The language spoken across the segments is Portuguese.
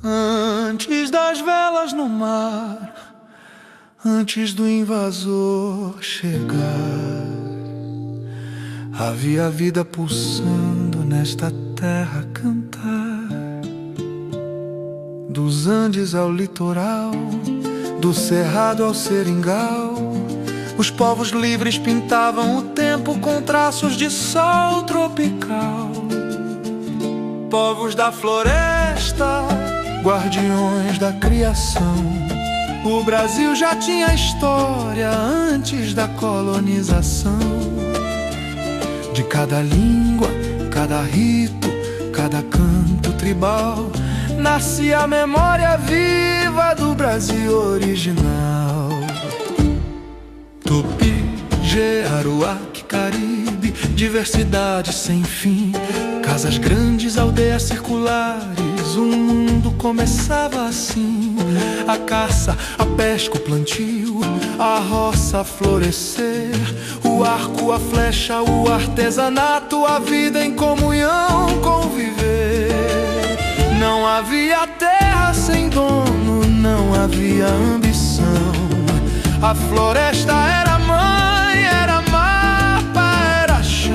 Antes das velas no mar, antes do invasor chegar, havia vida pulsando nesta terra a cantar. Dos Andes ao litoral, do cerrado ao seringal, os povos livres pintavam o tempo com traços de sol tropical. Povos da floresta, guardiões da criação, o Brasil já tinha história antes da colonização. De cada língua, cada rito, cada canto tribal, nascia a memória viva do Brasil original. Tupi, Aruaque, Caribe, diversidade sem fim, casas grandes, aldeias circulares, o mundo começava assim. A caça, a pesca, o plantio, a roça a florescer, o arco, a flecha, o artesanato, a vida em comunhão, conviver. Não havia terra sem dono, não havia ambição. A floresta era mãe, era mapa, era chão.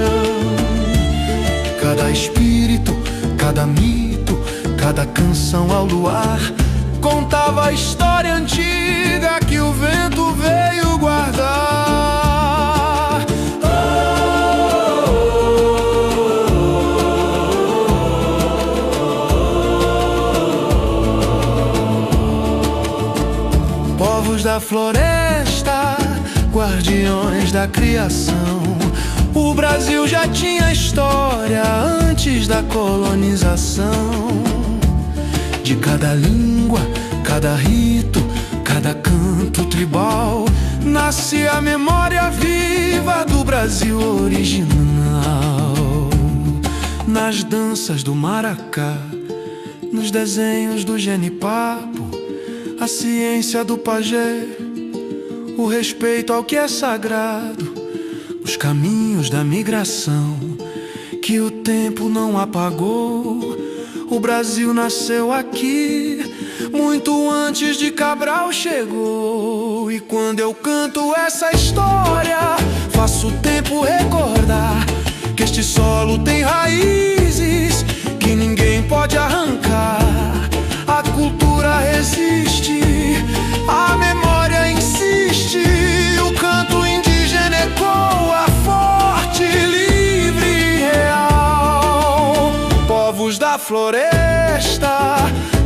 Cada espírito, cada mito, cada canção ao luar contava a história antiga que o vento veio guardar. Povos da floresta, guardiões da criação, o Brasil já tinha história antes da colonização. De cada língua, cada rito, cada canto tribal, nascia a memória viva do Brasil original. Nas danças do maracá, nos desenhos do genipapo, a ciência do pajé, o respeito ao que é sagrado, os caminhos da migração que o tempo não apagou. O Brasil nasceu aqui, muito antes de Cabral chegou. E quando eu canto essa história, faço o tempo recordar que este solo tem raízes que ninguém pode arrancar. A cultura resiste, a memória insiste, o canto indígena ecoa forte, livre e real. Povos da floresta,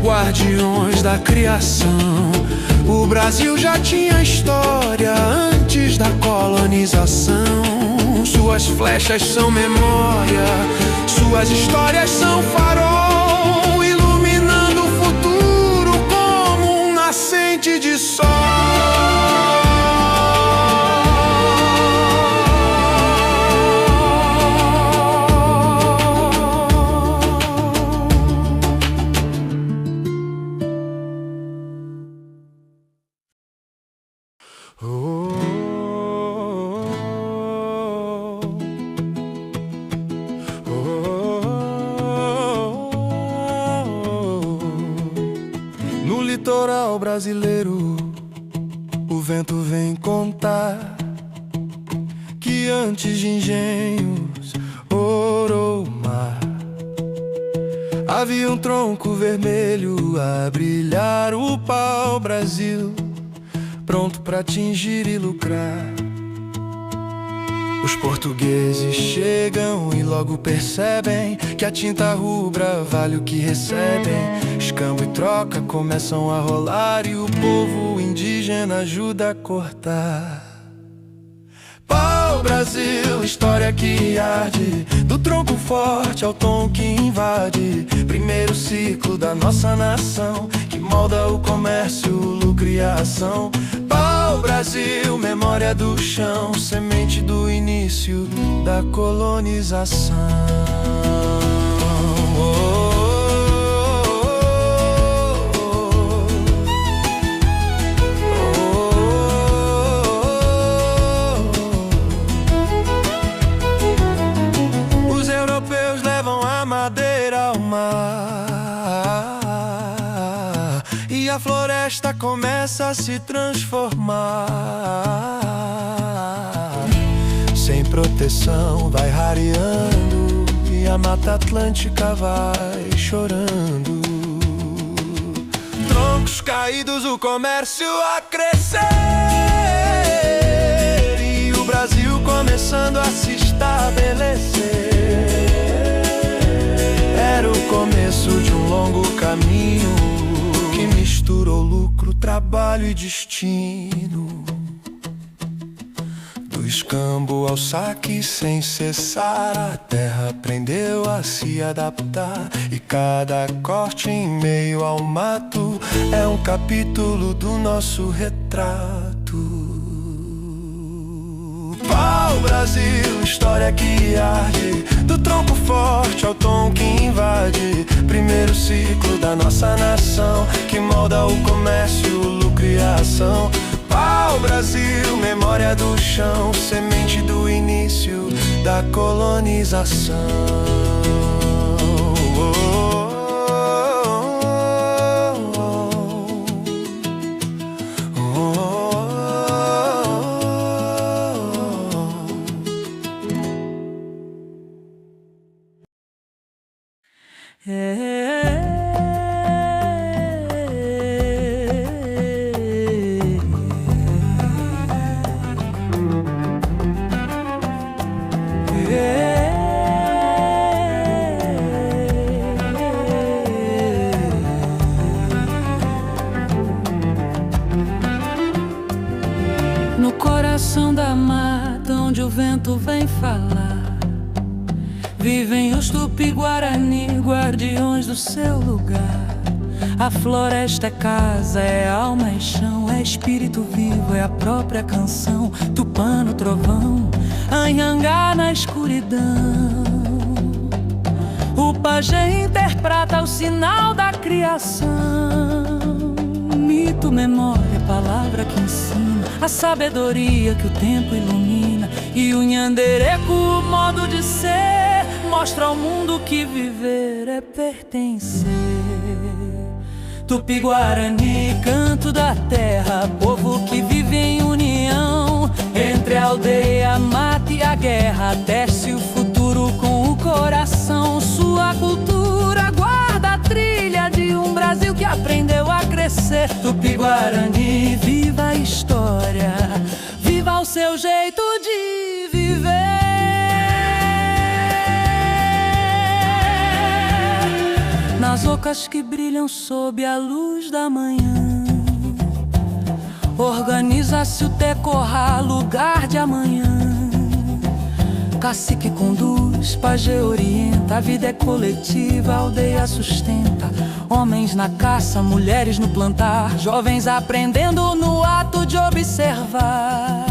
guardiões da criação, o Brasil já tinha história antes da colonização. Suas flechas são memória, suas histórias são farol, iluminando o futuro como um nascente de sol. No litoral brasileiro, o vento vem contar que antes de engenhos, ouro, mar, havia um tronco vermelho a brilhar o pau-brasil, pronto pra atingir e lucrar. Os portugueses chegam e logo percebem que a tinta rubra vale o que recebem. Escambo e troca começam a rolar e o povo indígena ajuda a cortar. Pau-Brasil, história que arde, do tronco forte ao tom que invade. Primeiro ciclo da nossa nação, que molda o comércio, o lucro e a ação. Pau-Brasil, memória do chão, semente do início da colonização. começa a se transformar. Sem proteção vai rareando e a Mata Atlântica vai chorando. Troncos caídos, o comércio a crescer e o Brasil começando a se estabelecer. Era o começo de um longo caminho que misturou lucro, trabalho e destino. Do escambo ao saque sem cessar, a terra aprendeu a se adaptar. E cada corte em meio ao mato é um capítulo do nosso retrato. Pau Brasil, história que arde, do tronco forte ao tom que invade. Primeiro ciclo da nossa nação, que molda o comércio, o lucro e a ação. Pau Brasil, memória do chão, semente do início da colonização. No coração da mata, onde o vento vem falar, vivem os Tupi-Guarani, guardiões do seu lugar. A floresta é casa, é alma e chão, é espírito vivo, é a própria canção. Tupã no trovão, Anhangá na escuridão. O pajé interpreta o sinal da criação. Mito, memória, palavra que ensina a sabedoria que o tempo ilumina. E o nhandereco, o modo de ser, mostra ao mundo que viver é pertencer. Tupi-Guarani, canto da terra, povo que vive em união. Entre a aldeia, a mata e a guerra, tece o futuro com o coração. Sua cultura guarda a trilha de um Brasil que aprendeu a crescer. Tupi-Guarani, viva a história, viva o seu jeito de viver. Nas ocas que brilham sob a luz da manhã, organiza-se o Tecorá, lugar de amanhã. Cacique conduz, pajé orienta, a vida é coletiva, a aldeia sustenta. Homens na caça, mulheres no plantar, jovens aprendendo no ato de observar.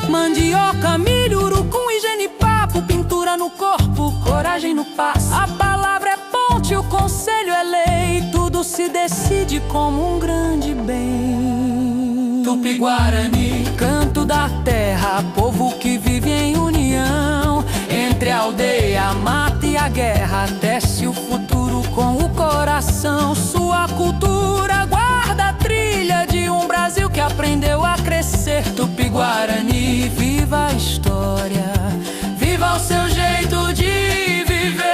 Mandioca, milho, urucum e genipapo, pintura no corpo, coragem no passo. A palavra é ponte, o conselho é lei, tudo se decide como um grande bem. Tupi-Guarani, canto da terra, povo que vive em união. Entre a aldeia, a mata e a guerra, tece o futuro com o coração. Sua cultura guarda a trilha de um Brasil que aprendeu a crescer. Tupi-Guarani, viva a história, viva o seu jeito de viver.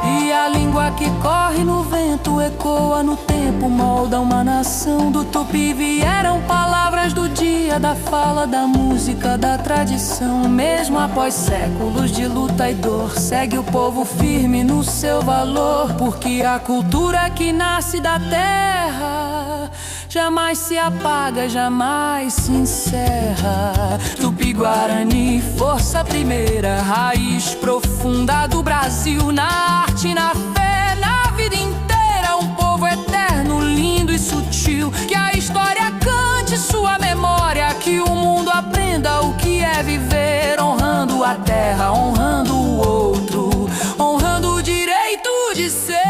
E a língua que corre no vento ecoa no tempo, molda uma nação. Do Tupi vieram palavras do dia, da fala, da música, da tradição. Mesmo após séculos de luta e dor, segue o povo firme no seu valor. Porque a cultura que nasce da terra jamais se apaga, jamais se encerra. Tupi-Guarani, força primeira, raiz profunda do Brasil. Na arte, na fé, na vida inteira, um povo eterno, lindo e sutil. Que a história cante sua memória, que o mundo aprenda o que é viver. Honrando a terra, honrando o outro, honrando o direito de ser.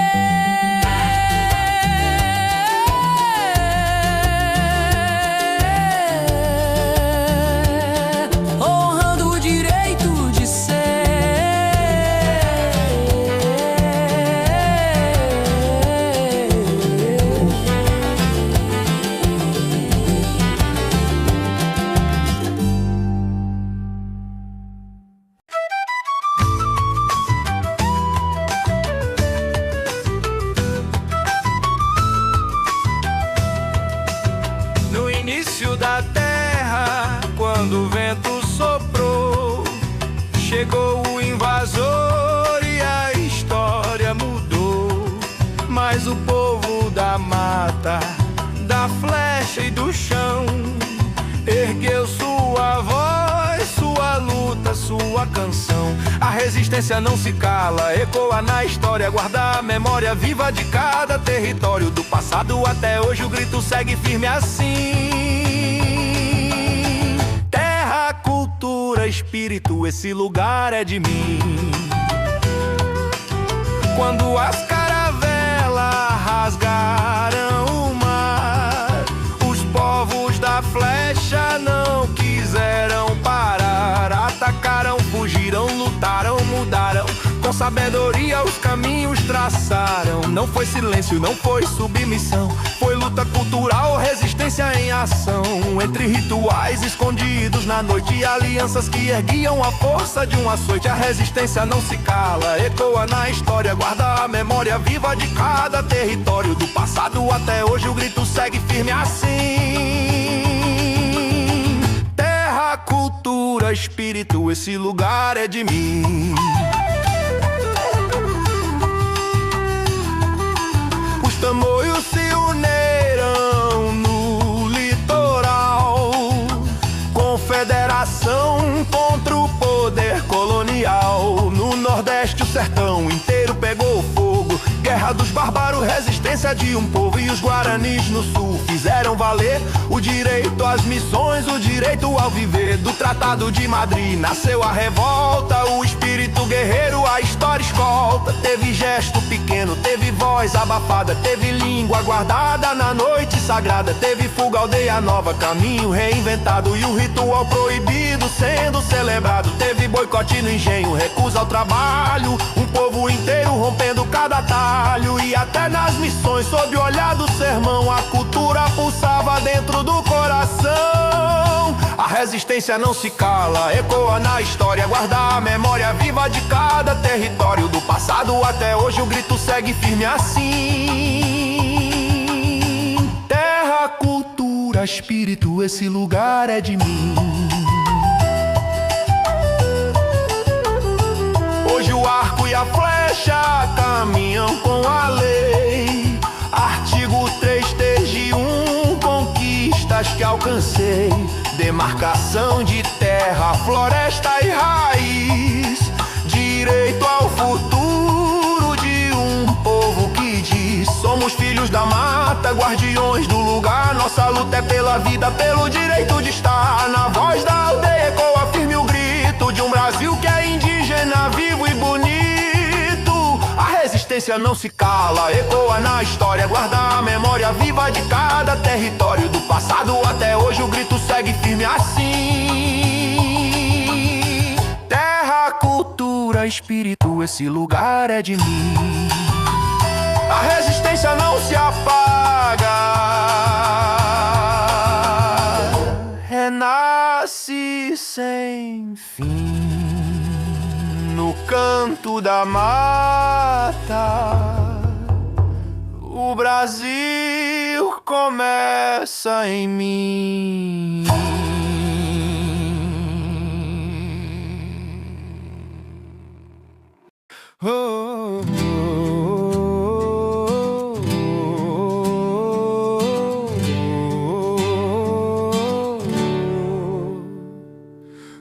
Mas o povo da mata, da flecha e do chão, ergueu sua voz, sua luta, sua canção. A resistência não se cala, ecoa na história, guarda a memória viva de cada território. Do passado até hoje o grito segue firme assim: terra, cultura, espírito, esse lugar é de mim. Quando as caravelas rasgaram o mar, os povos da flecha não quiseram parar. Atacaram, fugiram, lutaram, mudaram, com sabedoria os caminhos traçaram. Não foi silêncio, não foi submissão, foi luta cultural, resistência em ação. Entre rituais escondidos na noite e alianças que erguiam a força de um açoite. A resistência não se cala, ecoa na história, guarda a memória viva de cada território. Do passado até hoje o grito segue firme assim: terra, cultura, espírito, esse lugar é de mim. Os tamoios se uniram no litoral, confederação contra o poder colonial. No Nordeste o sertão inteiro pegou fogo, guerra dos bárbaros, resistência de um povo. E os guaranis no sul fizeram valer o direito às missões, o direito ao viver. Do Tratado de Madrid nasceu a revolta, o espírito guerreiro, a história escolta. Teve gesto pequeno, teve voz abafada, teve língua guardada na noite sagrada. Teve fuga, aldeia nova, caminho reinventado e o ritual proibido sendo celebrado. Teve boicote no engenho, recusa ao trabalho, um povo inteiro rompendo cada atalho. E até nas missões, sob o olhar do sermão, a cultura pulsava dentro do coração. A resistência não se cala, ecoa na história, guarda a memória viva de cada território. Do passado até hoje o grito segue firme assim: terra, cultura, espírito, esse lugar é de mim. Hoje o arco e a flecha caminham com a lei. Artigo 331, conquistas que alcancei. Demarcação de terra, floresta e raiz. Direito ao futuro de um povo que diz: somos filhos da mata, guardiões do lugar. Nossa luta é pela vida, pelo direito de estar. Na voz da aldeia ecoa firme o grito de um Brasil que é indígena, vivo e bonito. A resistência não se cala, ecoa na história, guarda a memória viva de cada território. Do passado até hoje o grito segue firme assim: terra, cultura, espírito, esse lugar é de mim. A resistência não se apaga, renasce sem fim. No canto da mata, o Brasil começa em mim. Oh, oh, oh, oh.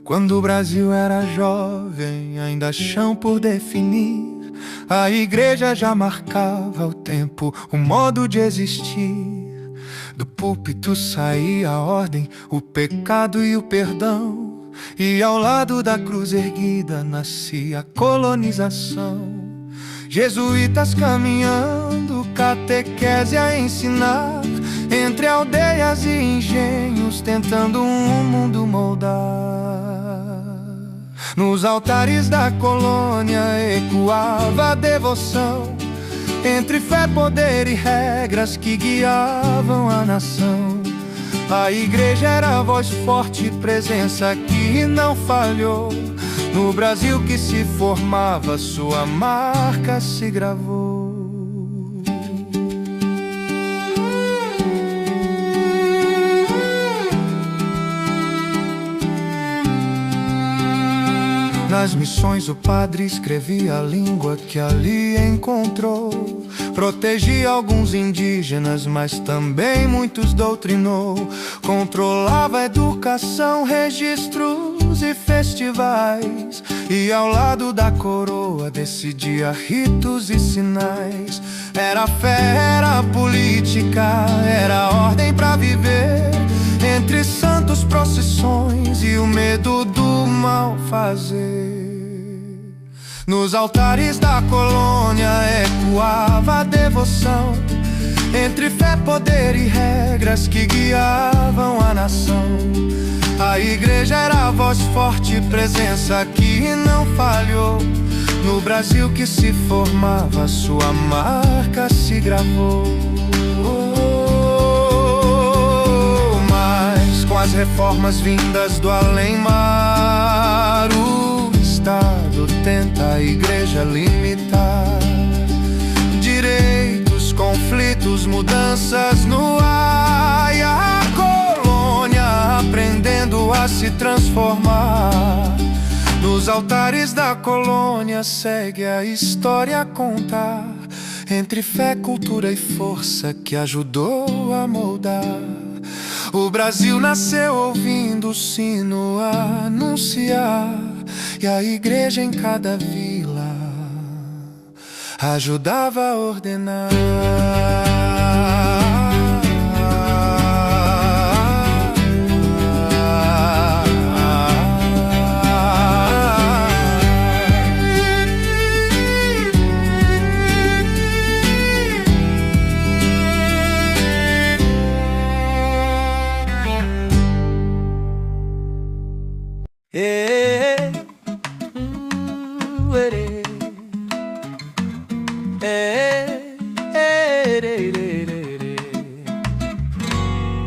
Quando o Brasil era jovem, ainda chão por definir, a igreja já marcava o tempo, o modo de existir. Do púlpito saía a ordem, o pecado e o perdão, e ao lado da cruz erguida nascia a colonização. Jesuítas caminhando, catequese a ensinar, entre aldeias e engenhos, tentando um mundo moldar. Nos altares da colônia ecoava a devoção, entre fé, poder e regras que guiavam a nação. A igreja era a voz forte, presença que não falhou. No Brasil que se formava, sua marca se gravou. Nas missões o padre escrevia a língua que ali encontrou. Protegia alguns indígenas, mas também muitos doutrinou. Controlava a educação, registros e festivais, e ao lado da coroa decidia ritos e sinais. Era fé, era política, era ordem pra viver, entre santos, procissões e o medo do mal fazer. Nos altares da colônia ecoava a devoção, entre fé, poder e regras que guiavam a nação. A igreja era a voz forte, presença que não falhou. No Brasil que se formava, sua marca se gravou. Mas com as reformas vindas do além-mar, o Estado tenta a igreja limitar. Direitos, conflitos, mudanças no ar, e a colônia aprendendo a se transformar. Nos altares da colônia segue a história a contar, entre fé, cultura e força que ajudou a moldar. O Brasil nasceu ouvindo o sino anunciar, e a igreja em cada vila ajudava a ordenar.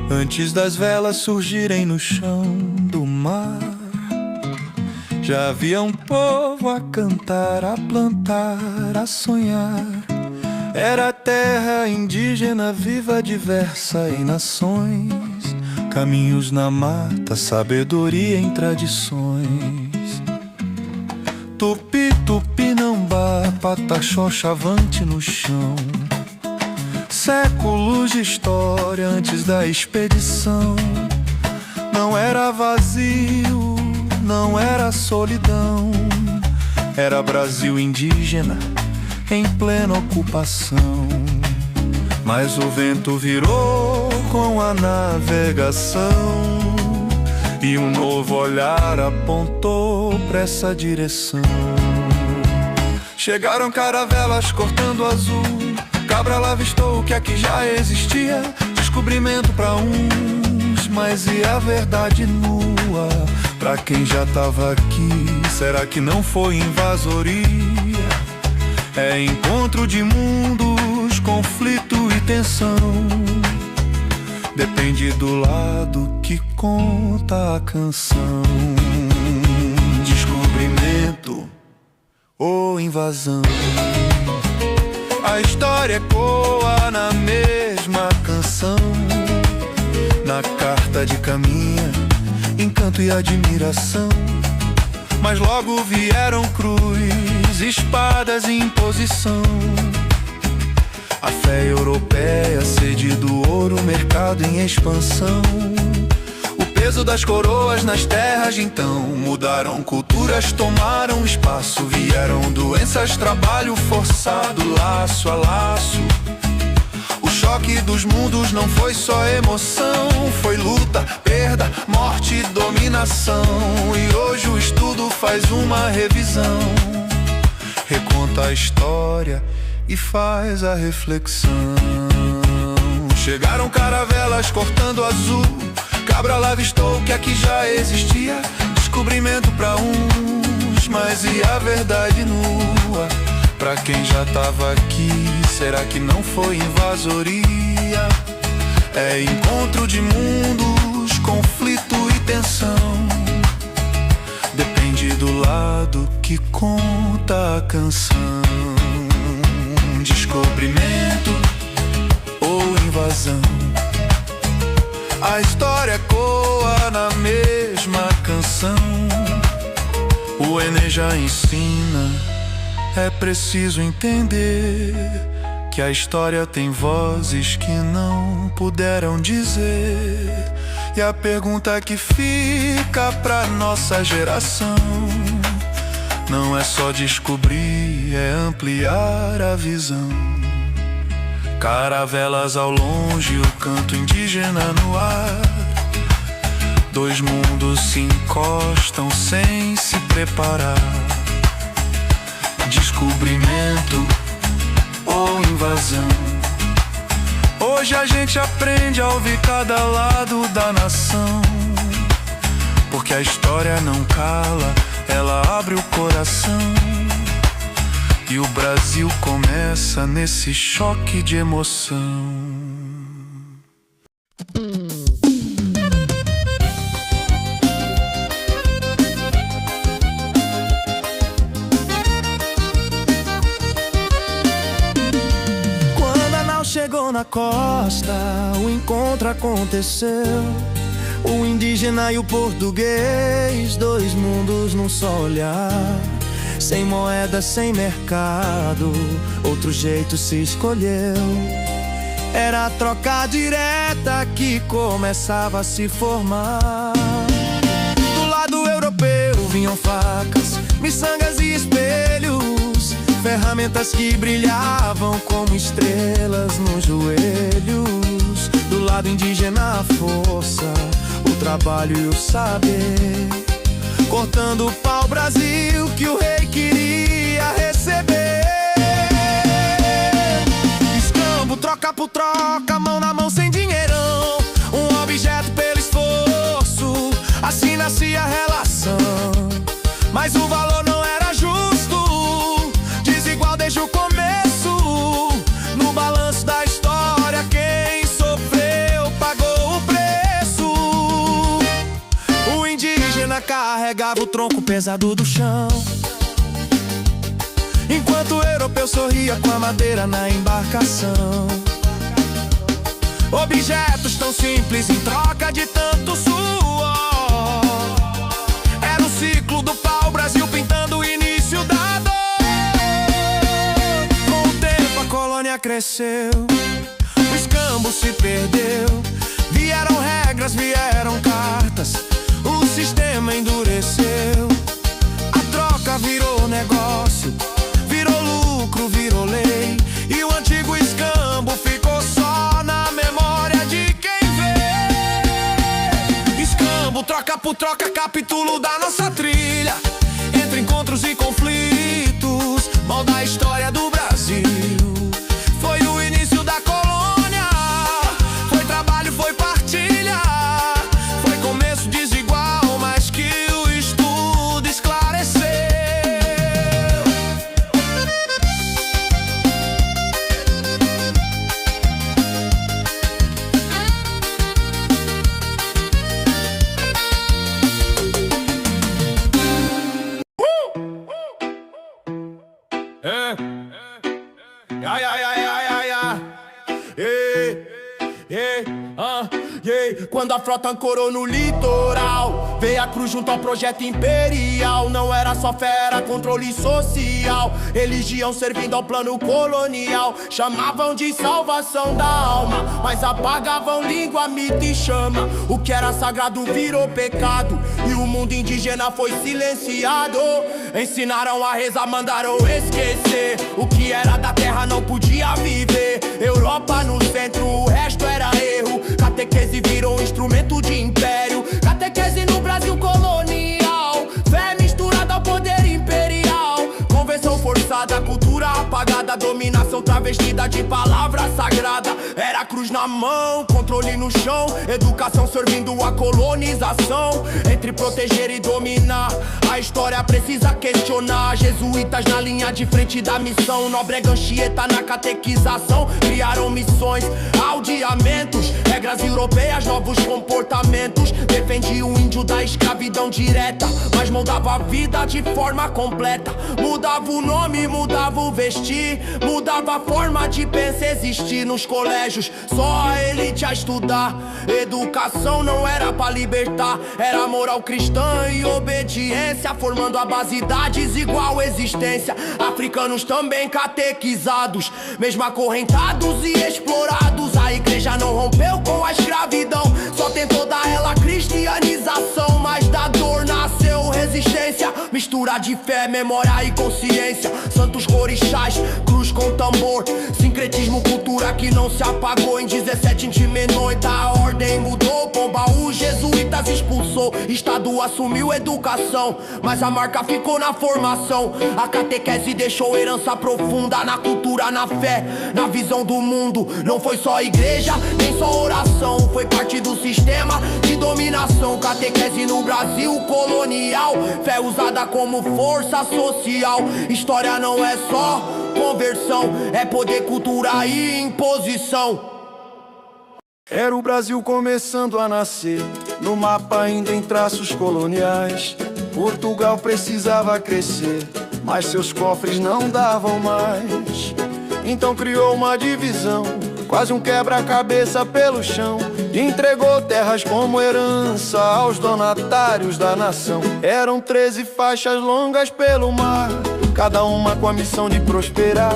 Antes das velas surgirem no chão do mar, já havia um povo a cantar, a plantar, a sonhar. Era terra indígena viva, diversa em nações, caminhos na mata, sabedoria em tradições. Tupi, tupinambá, pataxó, chavante no chão. Séculos de história antes da expedição. Não era vazio, não era solidão, era Brasil indígena em plena ocupação. Mas o vento virou com a navegação, e um novo olhar apontou pra essa direção. Chegaram caravelas cortando azul, Cabral avistou o que aqui já existia. Descobrimento pra uns, mas e a verdade nua pra quem já tava aqui? Será que não foi invasoria? É encontro de mundos, conflito e tensão. Depende do lado que conta a canção. Descobrimento ou invasão, a história ecoa na mesma canção, na carta de caminha, encanto e admiração. Mas logo vieram cruz, espadas e imposição. A fé europeia, sede do ouro, mercado em expansão. O peso das coroas nas terras de então. Mudaram culturas, tomaram espaço. Vieram doenças, trabalho forçado, laço a laço. O choque dos mundos não foi só emoção, foi luta, perda, morte e dominação. E hoje o estudo faz uma revisão, reconta a história e faz a reflexão. Chegaram caravelas cortando azul, Cabral avistou que aqui já existia. Descobrimento pra uns, mas e a verdade nua pra quem já tava aqui? Será que não foi invasoria? É encontro de mundos, conflito e tensão. Depende do lado que conta a canção. Descobrimento ou invasão, a história ecoa na mesma canção. O Enem já ensina, é preciso entender que a história tem vozes que não puderam dizer. E a pergunta que fica pra nossa geração não é só descobrir, é ampliar a visão. Caravelas ao longe, o canto indígena no ar. Dois mundos se encostam sem se preparar. Descobrimento ou invasão. Hoje a gente aprende a ouvir cada lado da nação, porque a história não cala, ela abre o coração. E o Brasil começa nesse choque de emoção. Chegou na costa, o encontro aconteceu. O indígena e o português, dois mundos num só olhar. Sem moeda, sem mercado, outro jeito se escolheu. Era a troca direta que começava a se formar. Do lado europeu vinham facas, miçangas e espelhos, ferramentas que brilhavam como estrelas nos joelhos. Do lado indígena a força, o trabalho e o saber, cortando o pau-brasil que o rei queria receber. Escambo, troca por troca, mão na mão sem dinheirão. Um objeto pelo esforço, assim nascia a relação. Mas o valor não era justo, desigual desde o começo. No balanço da história, quem sofreu pagou o preço. O indígena carregava o tronco pesado do chão, enquanto o europeu sorria com a madeira na embarcação. Objetos tão simples em troca de tanto suor. Era o ciclo do pau-brasil pintando o início da dor. Com o tempo a colônia cresceu, o escambo se perdeu. Vieram regras, vieram cartas, o sistema endureceu. A troca virou negócio, virou lucro, virou lei. E o antigo escambo ficou só na memória de quem vê. Escambo, troca por troca, capítulo da nossa trilha, entre encontros e conflitos, mal da história do Brasil. Foi o início da colônia, foi trabalho, foi partilha, foi começo desigual, mas que o estudo esclareceu. Quando a frota ancorou no litoral, veio a cruz junto ao projeto imperial. Não era só fé, era controle social, religião servindo ao plano colonial. Chamavam de salvação da alma, mas apagavam língua, mito e chama. O que era sagrado virou pecado, e o mundo indígena foi silenciado. Ensinaram a rezar, mandaram esquecer. O que era da terra não podia viver. Europa no centro, o resto era erro. Catequese virou instrumento de império. Catequese no Brasil colonial, fé misturada ao poder imperial. Convenção forçada, cultura apagada, dominação travestida de palavra sagrada. Era cruz na mão, controle no chão, educação servindo a colonização. Entre proteger e dominar, a história precisa questionar. Jesuítas na linha de frente da missão, Nóbrega Anchieta na catequização. Criaram missões, aldeamentos, regras europeias, novos comportamentos. Defendia o índio da escravidão direta, mas moldava a vida de forma completa. Mudava o nome, mudava o vestir, mudava a forma de pensar existir nos colégios, só a elite a estudar. Educação não era pra libertar, era moral cristã e obediência, formando a base da desigual existência. Africanos também catequizados, mesmo acorrentados e explorados. A igreja não rompeu com a escravidão, só tentou dar ela cristianização. Mas da dor nasceu resistência, mistura de fé, memória e consciência. Santos orixás, cruz com tambor, sincretismo, cultura que não se apagou. Em 17 intimenou, a ordem mudou. Pombaú, jesuítas expulsou, Estado assumiu educação, mas a marca ficou na formação. A catequese deixou herança profunda na cultura, na fé, na visão do mundo. Não foi só igreja, nem só oração, foi parte do sistema de dominação. Catequese no Brasil colonial, fé usada como força social. História não é só conversão, é poder, cultura e imposição. Era o Brasil começando a nascer, no mapa ainda em traços coloniais. Portugal precisava crescer, mas seus cofres não davam mais. Então criou uma divisão, quase um quebra-cabeça pelo chão, e entregou terras como herança aos donatários da nação. Eram 13 faixas longas pelo mar, cada uma com a missão de prosperar.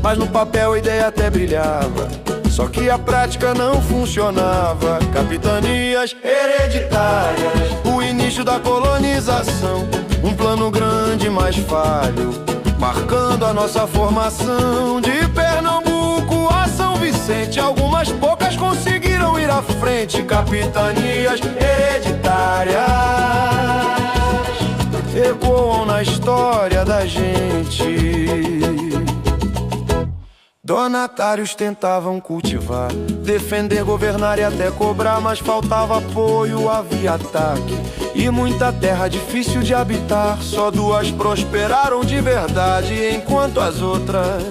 Mas no papel a ideia até brilhava, só que a prática não funcionava. Capitanias hereditárias, o início da colonização, um plano grande mas falho, marcando a nossa formação. De Pernambuco a São Vicente, algumas poucas conseguiram ir à frente. Capitanias hereditárias ecoam na história da gente. Donatários tentavam cultivar, defender, governar e até cobrar, mas faltava apoio, havia ataque e muita terra difícil de habitar. Só 2 prosperaram de verdade, enquanto as outras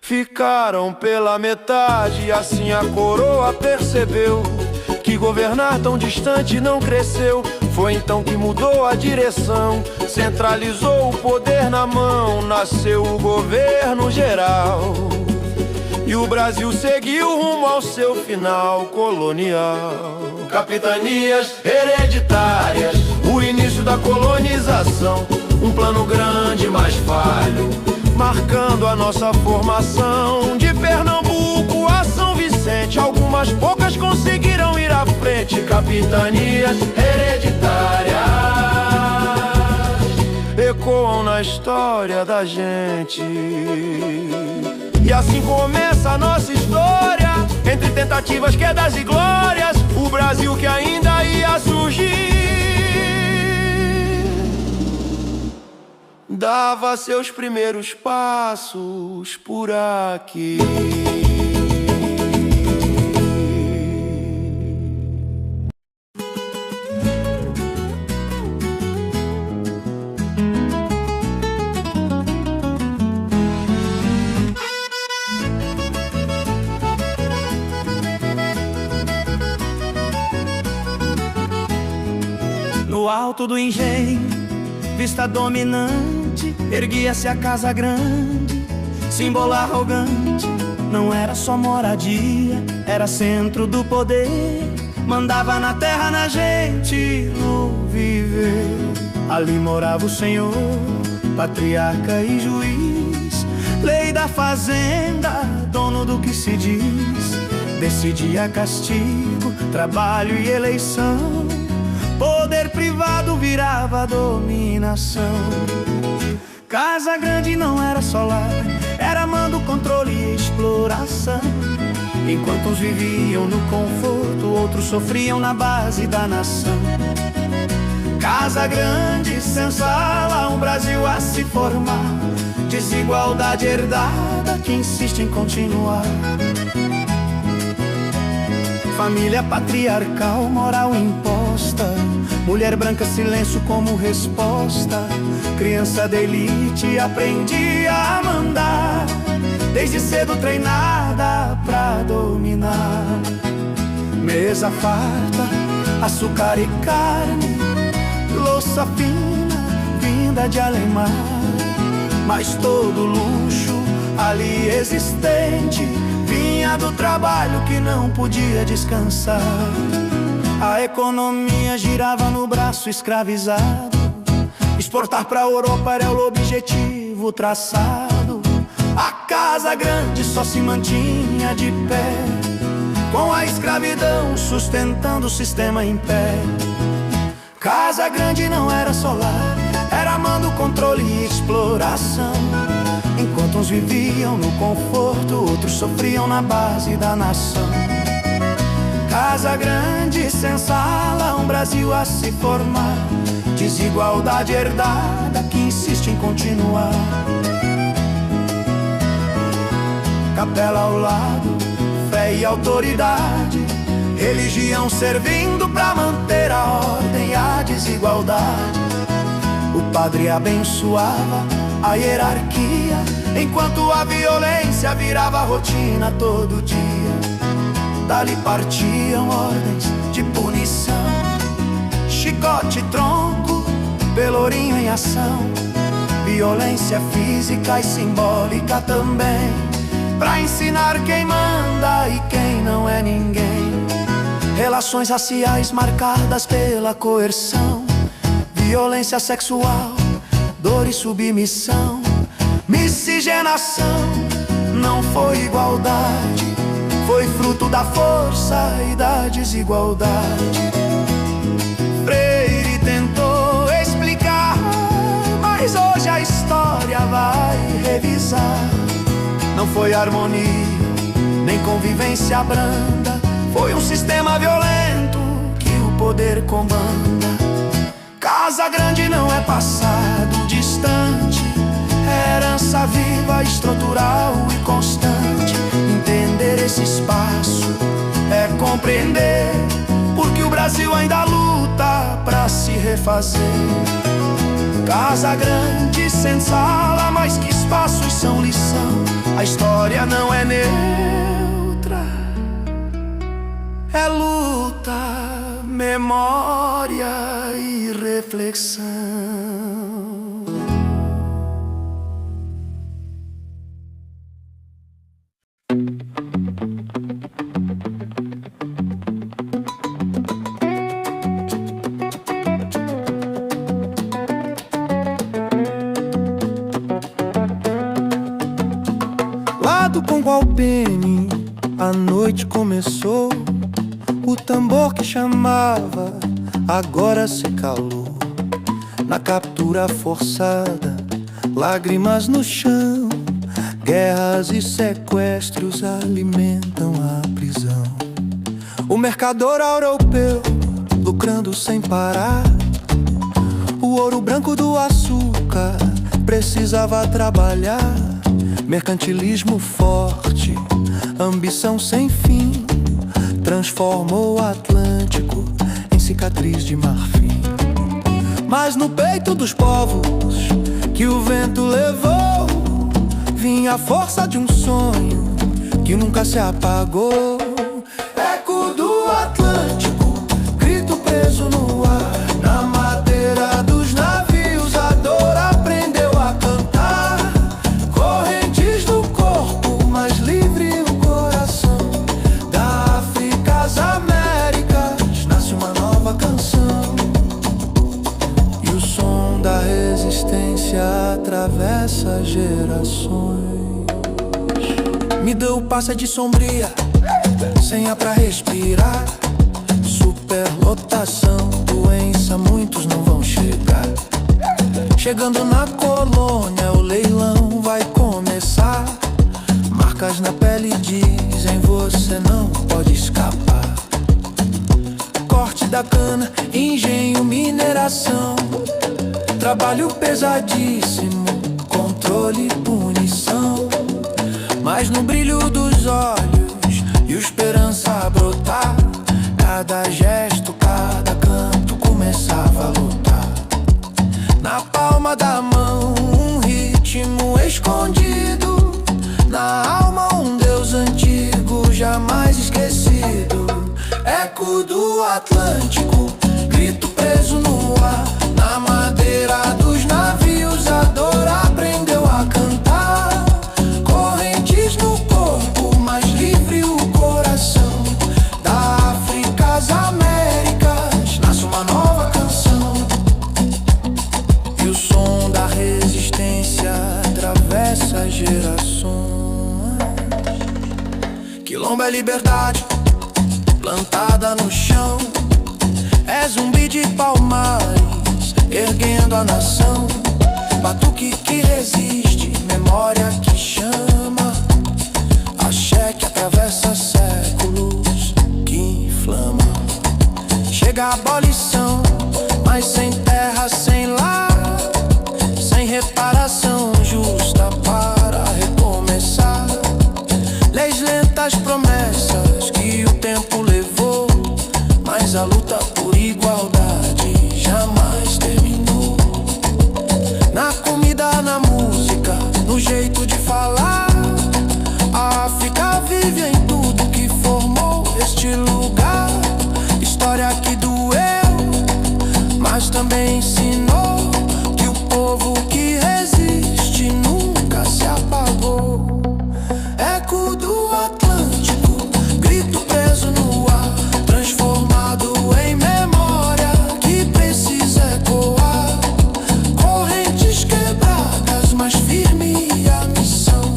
ficaram pela metade. Assim a coroa percebeu que governar tão distante não cresceu. Foi então que mudou a direção, centralizou o poder na mão, nasceu o governo geral. E o Brasil seguiu rumo ao seu final colonial. Capitanias hereditárias, o início da colonização, um plano grande mas falho, marcando a nossa formação. De Pernambuco a São Vicente, algumas poucas conseguiram ir à frente. Capitanias hereditárias ecoam na história da gente. E assim começa a nossa história, entre tentativas, quedas e glórias, o Brasil que ainda ia surgir dava seus primeiros passos por aqui. No alto do engenho, vista dominante, erguia-se a casa grande, símbolo arrogante. Não era só moradia, era centro do poder. Mandava na terra, na gente, no viver. Ali morava o senhor, patriarca e juiz, lei da fazenda, dono do que se diz. Decidia castigo, trabalho e eleição. Poder privado virava dominação. Casa grande não era só lar, era mando, controle e exploração. Enquanto uns viviam no conforto, outros sofriam na base da nação. Casa grande, sem sala, um Brasil a se formar. Desigualdade herdada que insiste em continuar. Família patriarcal, moral imposta. Mulher branca, silêncio como resposta. Criança da elite aprendia a mandar, desde cedo treinada pra dominar. Mesa farta, açúcar e carne, louça fina, vinda de além-mar. Mas todo luxo ali existente, vinha do trabalho que não podia descansar. A economia girava no braço escravizado, exportar pra Europa era o objetivo traçado. A casa grande só se mantinha de pé, com a escravidão sustentando o sistema em pé. Casa grande não era só lar, era mando, controle e exploração. Enquanto uns viviam no conforto, outros sofriam na base da nação. Casa grande sem sala, um Brasil a se formar, desigualdade herdada que insiste em continuar. Capela ao lado, fé e autoridade, religião servindo pra manter a ordem e a desigualdade. O padre abençoava a hierarquia, enquanto a violência virava rotina todo dia. Dali partiam ordens de punição, chicote, tronco, pelourinho em ação. Violência física e simbólica também, pra ensinar quem manda e quem não é ninguém. Relações raciais marcadas pela coerção, violência sexual, dor e submissão. Miscigenação não foi igualdade, foi fruto da força e da desigualdade. Freire tentou explicar, mas hoje a história vai revisar. Não foi harmonia, nem convivência branda, foi um sistema violento que o poder comanda. Casa grande não é passado distante, é herança viva, estrutural e constante. Entender esse espaço é compreender porque o Brasil ainda luta pra se refazer. Casa grande sem sala, mas que espaços são lição. A história não é neutra, é luta, memória e reflexão. Com Gualpene, a noite começou. O tambor que chamava agora se calou. Na captura forçada, lágrimas no chão. Guerras e sequestros alimentam a prisão. O mercador europeu lucrando sem parar. O ouro branco do açúcar precisava trabalhar. Mercantilismo forte, ambição sem fim, transformou o Atlântico em cicatriz de marfim. Mas no peito dos povos que o vento levou, vinha a força de um sonho que nunca se apagou. Eco do Atlântico, grito preso no ar. Na madeira dos navios a dor aprendeu a cantar. Correntes no corpo, mas livre o coração. Da África às Américas nasce uma nova canção. E o som da resistência atravessa gerações. Me deu passa de sombria, senha pra respirar. Superlotação, doença, muitos não vão chegar. Chegando na colônia, o leilão vai começar. Marcas na pele dizem você não pode escapar. Corte da cana, engenho, mineração. Trabalho pesadíssimo, controle e punição. Mas no brilho dos olhos e o esperança a brotar, cada gesto, cada canto começava a lutar. Na palma da mão um ritmo escondido, na alma um Deus antigo jamais esquecido. Eco do Atlântico, grito preso no ar. Na madeira dos navios a dor aprendeu a cantar. Quilombo é liberdade, plantada no chão. É Zumbi de Palmares, erguendo a nação. Batuque que resiste, memória que chama. Axé que atravessa séculos, que inflama. Chega a abolição, mas sem terra, sem lar, sem reparação justa para recomeçar. Leis lentas, promessas que o tempo levou, mas a luta por igualdade jamais terminou. Na comida, na música, no jeito de falar, a África vive em tudo que formou este lugar. História que doeu, mas também ensinou que o povo que resiste nunca se apagou. Eco do Atlântico, grito preso no ar, transformado em memória que precisa ecoar. Correntes quebradas, mas firme a missão.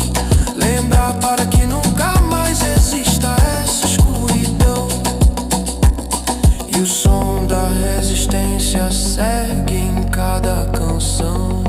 Lembrar para que nunca mais exista essa escuridão. E o som da resistência segue em cada canção.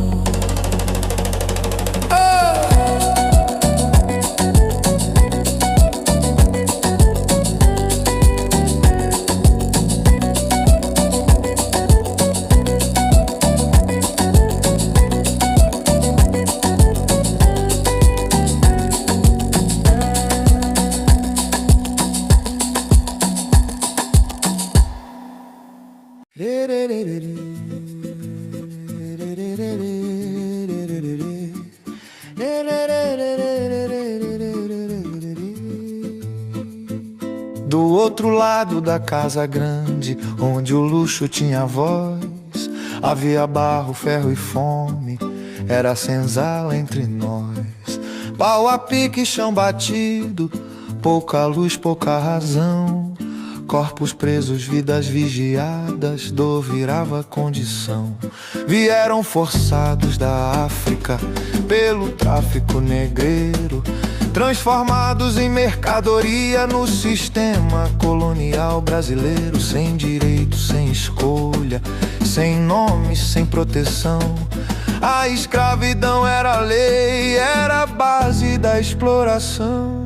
Do outro lado da casa grande, onde o luxo tinha voz, havia barro, ferro e fome, era senzala entre nós. Pau a pique, chão batido, pouca luz, pouca razão. Corpos presos, vidas vigiadas, dor virava condição. Vieram forçados da África pelo tráfico negreiro, transformados em mercadoria no sistema colonial brasileiro. Sem direito, sem escolha, sem nome, sem proteção. A escravidão era lei, era a base da exploração.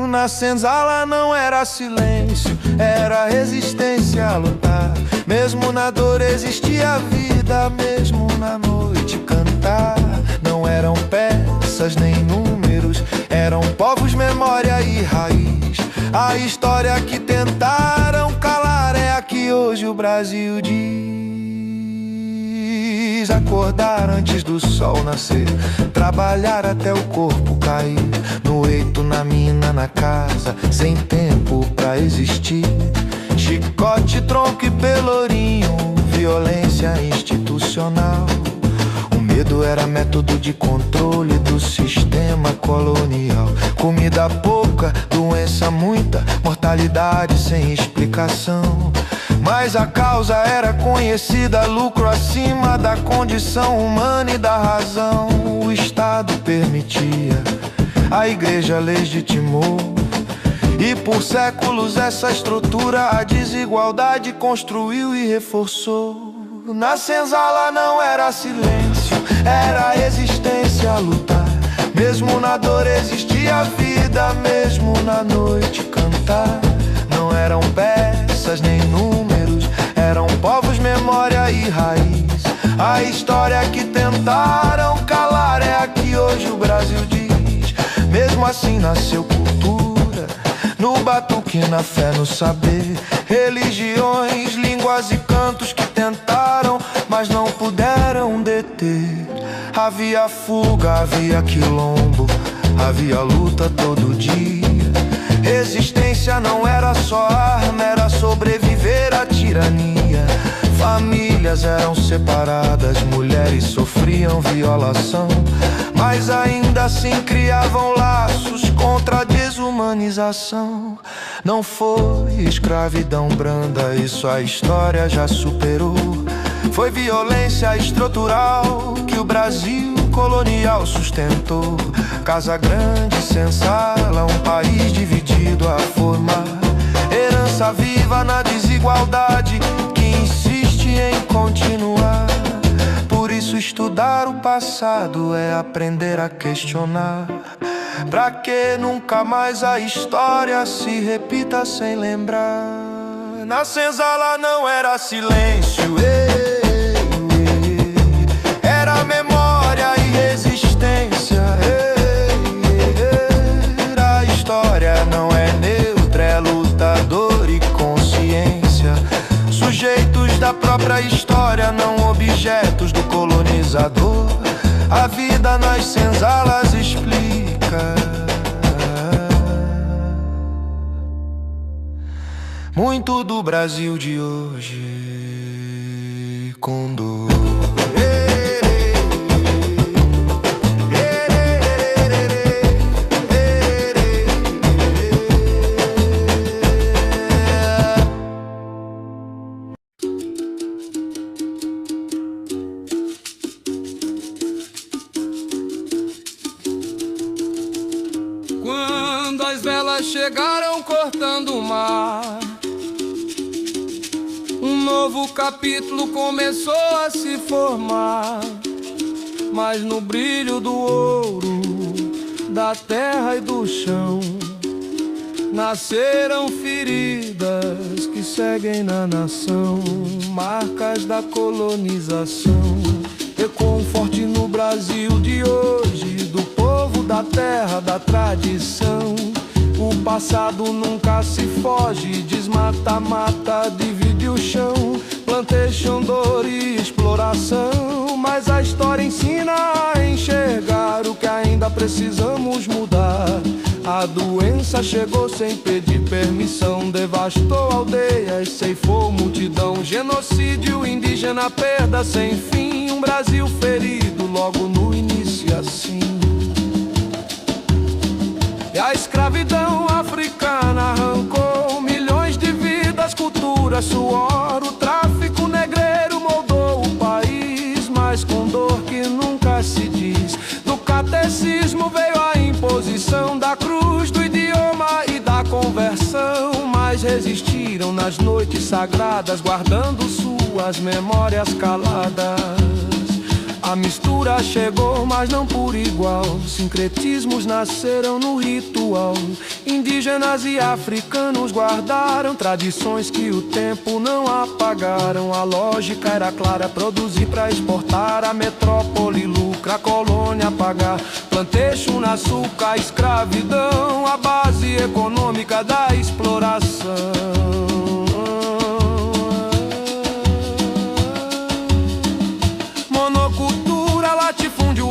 Na senzala não era silêncio, era resistência a lutar. Mesmo na dor existia vida, mesmo na noite cantar. Não eram peças nem números, eram povos, memória e raiz. A história que tentaram calar é a que hoje o Brasil diz. Acordar antes do sol nascer, trabalhar até o corpo cair, no eito, na mina, na casa, sem tempo pra existir. Chicote, tronco e pelourinho, violência institucional. O medo era método de controle do sistema colonial. Comida pouca, doença muita, mortalidade sem explicação. Mas a causa era conhecida, lucro acima da condição humana e da razão. O Estado permitia, a igreja legitimou, e por séculos essa estrutura a desigualdade construiu e reforçou. Na senzala não era silêncio, era existência a lutar. Mesmo na dor existia vida, mesmo na noite cantar. Não eram peças nem números, eram povos, memória e raiz. A história que tentaram calar é a que hoje o Brasil diz. Mesmo assim nasceu cultura, no batuque, na fé, no saber. Religiões, línguas e cantos que tentaram, mas não puderam deter. Havia fuga, havia quilombo, havia luta todo dia. Resistência não era só arma, era sobreviver à tirania. Famílias eram separadas, mulheres sofriam violação, mas ainda assim criavam laços contra a desumanização. Não foi escravidão branda, isso a história já superou. Foi violência estrutural que o Brasil colonial sustentou. Casa grande, senzala, um país viva na desigualdade, que insiste em continuar. Por isso estudar o passado é aprender a questionar, pra que nunca mais a história se repita sem lembrar. Na senzala não era silêncio, era memória e resistência. A história não é neutra, é lutador e consciência. Sujeitos da própria história, não objetos do colonizador. A vida nas senzalas explica muito do Brasil de hoje com dor. Quando as velas chegaram cortando o mar, um novo capítulo começou a se formar. Mas no brilho do ouro, da terra e do chão, nasceram feridas que seguem na nação, marcas da colonização. Ecoam forte no Brasil de hoje, do povo, da terra, da tradição. O passado nunca se foge, desmata, mata, divide o chão. Plantation, dor e exploração, mas a história ensina a enxergar o que ainda precisamos mudar. A doença chegou sem pedir permissão, devastou aldeias, ceifou multidão. Genocídio indígena, perda sem fim, um Brasil ferido logo no início assim. E a escravidão africana arrancou milhões de vidas, cultura, suor. O tráfico negreiro moldou o país, mas com dor que nunca se diz. Do catecismo veio a imposição da cruz, do idioma e da conversão. Mas resistiram nas noites sagradas, guardando suas memórias caladas. A mistura chegou, mas não por igual. Sincretismos nasceram no ritual. Indígenas e africanos guardaram tradições que o tempo não apagaram. A lógica era clara, produzir pra exportar. A metrópole lucra, a colônia pagar. Plantation, açúcar, escravidão, a base econômica da exploração.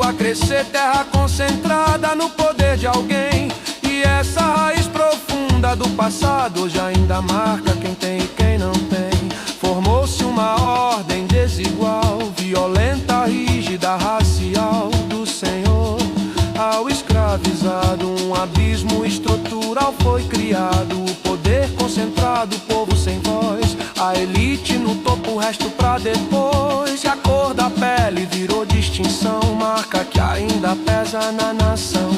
A crescer, terra concentrada no poder de alguém. E essa raiz profunda do passado hoje ainda marca quem tem e quem não tem. Formou-se uma ordem desigual, violenta, rígida, racial. Do senhor ao escravizado, um abismo estrutural foi criado. O poder concentrado, o povo sem voz. A elite no topo, o resto pra depois. E a cor da pele virou distinção, marca que ainda pesa na nação.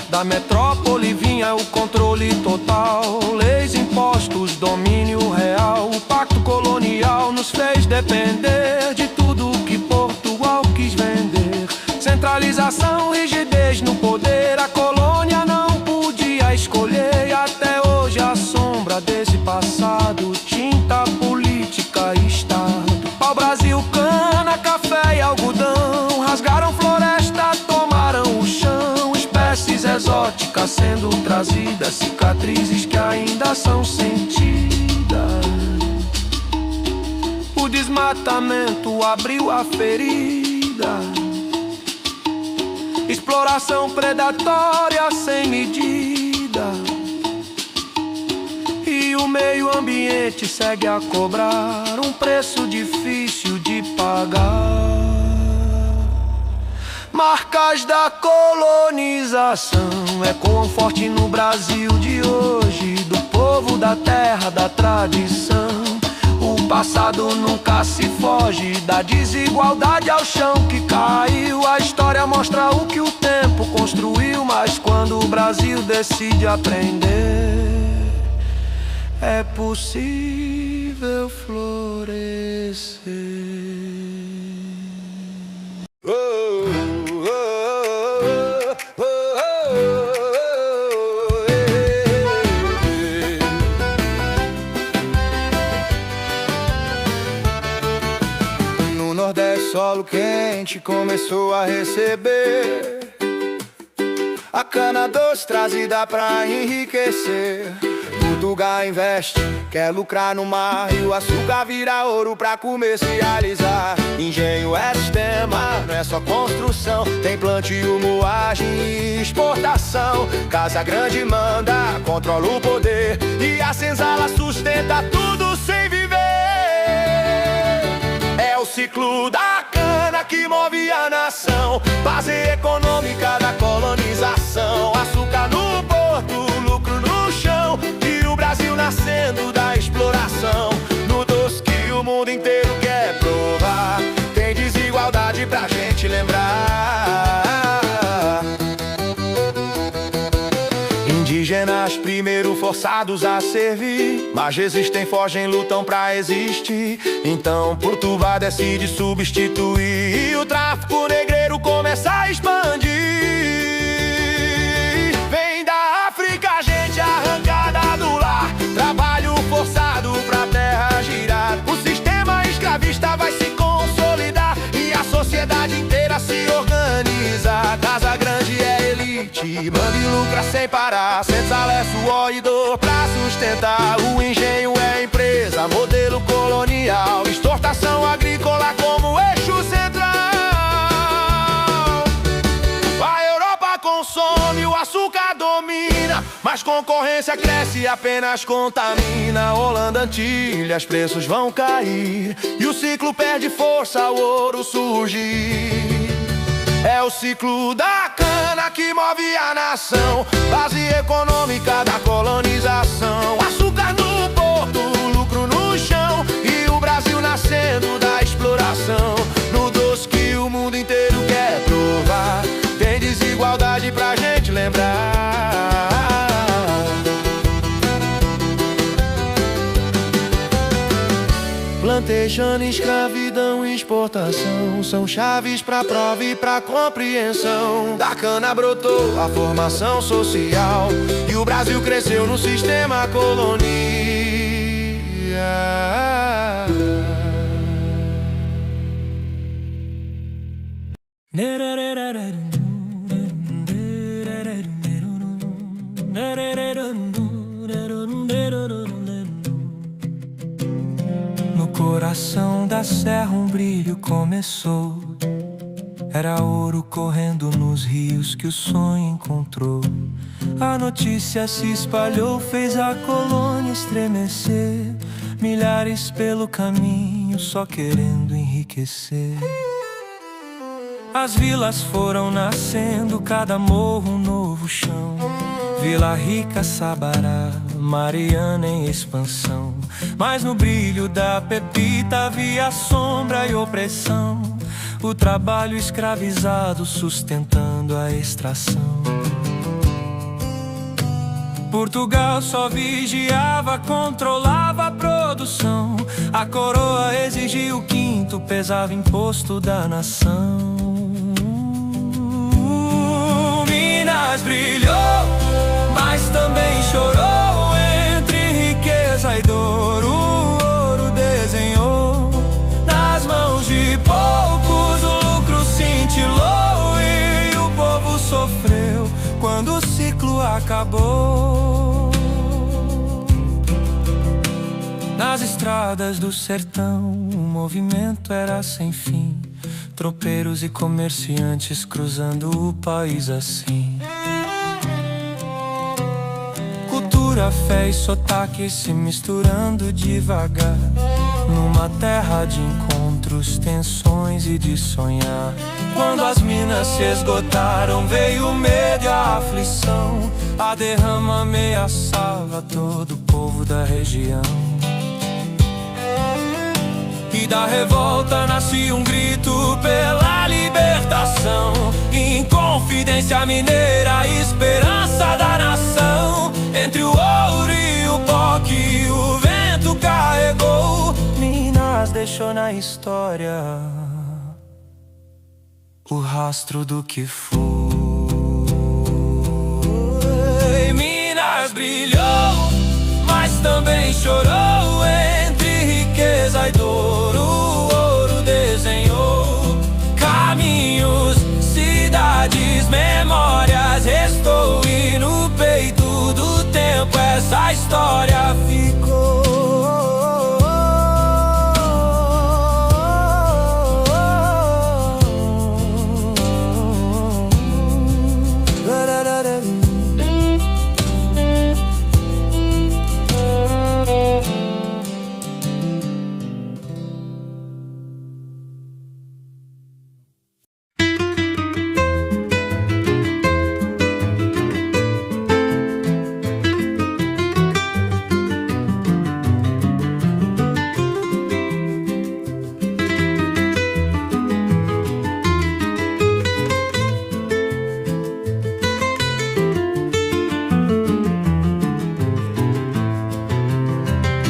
Da metrópole vinha o controle total, leis, impostos, domínio real. O pacto colonial nos fez depender de tudo que Portugal quis vender. Centralização, rigidez no poder, a colônia não podia escolher. E até hoje a sombra desse passado tinta política e Estado. Pau, Brasil, cana, café e algodão, rasgaram floresta, tomaram o chão. Espécies exóticas sendo trazidas, cicatrizes que ainda são sentidas. O desmatamento abriu a ferida. Exploração predatória sem medida. E o meio ambiente segue a cobrar um preço difícil de pagar. Marcas da colonização ecoam forte no Brasil de hoje, do povo, da terra, da tradição. O passado nunca se foge, da desigualdade ao chão que caiu. A história mostra o que o tempo construiu, mas quando o Brasil decide aprender, é possível florescer. No Nordeste, solo quente começou a receber a cana doce trazida pra enriquecer. Portugal investe, quer lucrar no mar, e o açúcar vira ouro pra comercializar. Engenho é sistema, não é só construção, tem plantio, moagem e exportação. Casa Grande manda, controla o poder, e a senzala sustenta tudo sem viver. É o ciclo da cana que move a nação, base econômica da colonização. Açúcar no porto, lucro no chão, e o Brasil nascendo da exploração. No doce que o mundo inteiro quer provar, tem desigualdade pra gente lembrar. Indígenas primeiro forçados a servir, mas resistem, fogem, lutam pra existir. Então Portugal decide substituir, e o tráfico negreiro começa a expandir. Vem da África gente arrancada do lar, trabalho forçado pra terra girar. O sistema escravista vai se consolidar, e a sociedade inteira se organiza. Casa Grande é elite, manda e lucra sem parar. Senzala é suor e dor pra sustentar. O engenho é empresa, modelo colonial, exportação agrícola como eixo central. A Europa consome, o açúcar domina, mas concorrência cresce e apenas contamina. Holanda, Antilhas, preços vão cair, e o ciclo perde força, o ouro surgir. É o ciclo da cana que move a nação, base econômica da colonização. Açúcar no porto, lucro no chão, e o Brasil nascendo da exploração. No doce que o mundo inteiro quer provar, tem desigualdade pra gente lembrar. Plantejando, escravidão e exportação são chaves pra prova e pra compreensão. Da cana brotou a formação social, e o Brasil cresceu no sistema colonial. No coração da serra um brilho começou, era ouro correndo nos rios que o sonho encontrou. A notícia se espalhou, fez a colônia estremecer. Milhares pelo caminho só querendo enriquecer. As vilas foram nascendo, cada morro um novo chão. Vila Rica, Sabará, Mariana em expansão. Mas no brilho da pepita havia sombra e opressão. O trabalho escravizado sustentando a extração. Portugal só vigiava, controlava a produção. A coroa exigia o quinto, pesava imposto da nação. Minas brilhou, mas também chorou entre riqueza e dor. O ouro desenhou nas mãos de poucos, o lucro cintilou e o povo sofreu quando o ciclo acabou. Nas estradas do sertão o movimento era sem fim, tropeiros e comerciantes cruzando o país assim. Cultura, fé e sotaque se misturando devagar, numa terra de encontros, tensões e de sonhar. Quando as minas se esgotaram, veio o medo e a aflição. A derrama ameaçava todo o povo da região. E da revolta nascia um grito pela libertação. Inconfidência mineira, esperança da nação. Entre o ouro e o pó que o deixou na história o rastro do que foi. Minas brilhou, mas também chorou entre riqueza e dor. O ouro desenhou caminhos, cidades, memórias. Restou e no peito do tempo essa história ficou.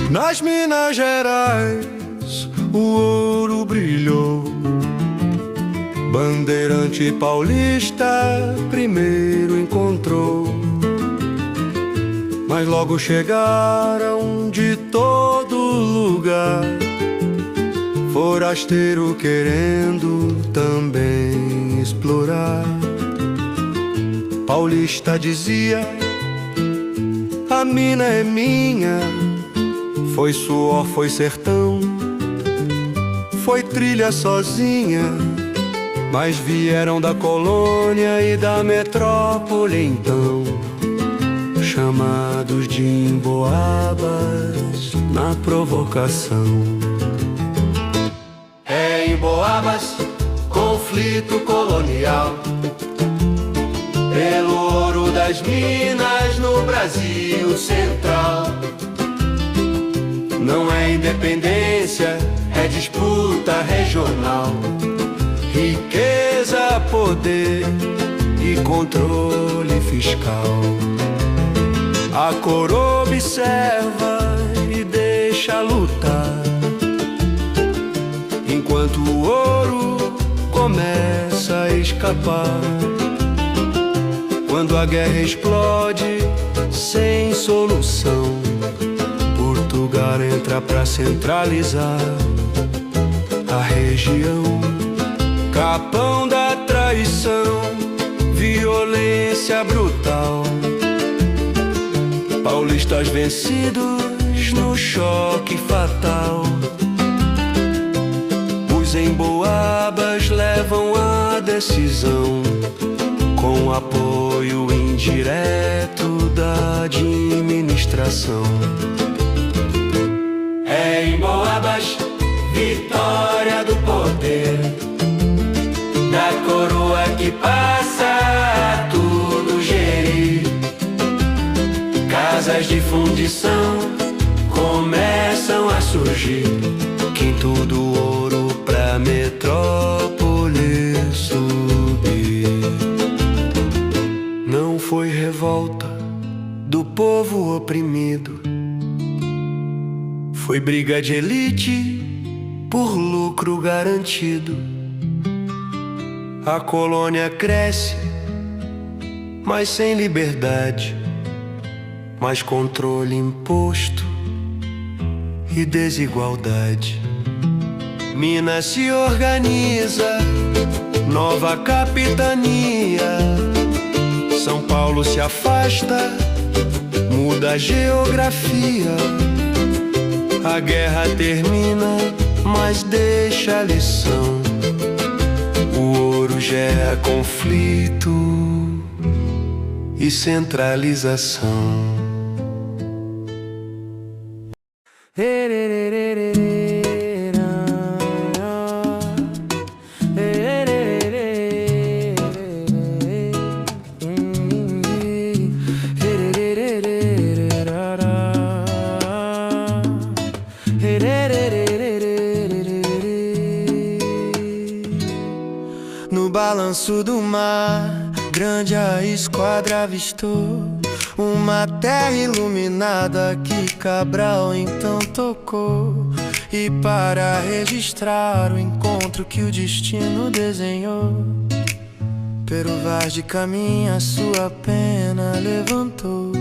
Nas Minas Gerais o ouro brilhou. Bandeirante paulista primeiro encontrou, mas logo chegaram de todo lugar, forasteiro querendo também explorar. Paulista dizia: a mina é minha. Foi suor, foi sertão, foi trilha sozinha, mas vieram da colônia e da metrópole então, chamados de emboabas na provocação. É Emboabas, conflito colonial, pelo ouro das minas no Brasil central. Não é independência, é disputa regional, riqueza, poder e controle fiscal. A coroa observa e deixa lutar, enquanto o ouro começa a escapar. Quando a guerra explode sem solução, Portugal entra pra centralizar a região. Capão da traição, violência brutal. Paulistas vencidos no choque fatal. Os emboabas levam a decisão, com apoio indireto da administração. É Emboabas, vitória do poder, da coroa que passa a tudo gerir. Casas de fundição começam a surgir, quinto do ouro pra metrópole subir. Não foi revolta do povo oprimido, foi briga de elite por lucro garantido. A colônia cresce, mas sem liberdade, mais controle imposto e desigualdade. Minas se organiza, nova capitania. São Paulo se afasta, muda a geografia. A guerra termina, mas deixa a lição. O ouro gera conflito e centralização. No balanço do mar, grande a esquadra avistou uma terra iluminada que Cabral então tocou. e para registrar o encontro que o destino desenhou. Pero Vaz de Caminha sua pena levantou,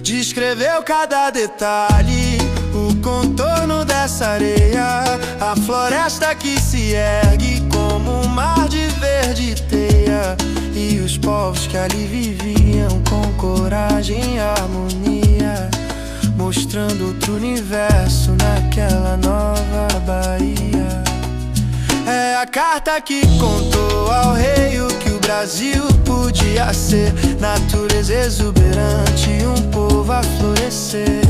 descreveu cada detalhe, o contorno dessa areia, a floresta que se ergue como um mar de verde teia, e os povos que ali viviam com coragem e harmonia, mostrando outro universo naquela nova Bahia. É a carta que contou ao rei o que o Brasil podia ser, natureza exuberante, um povo a florescer.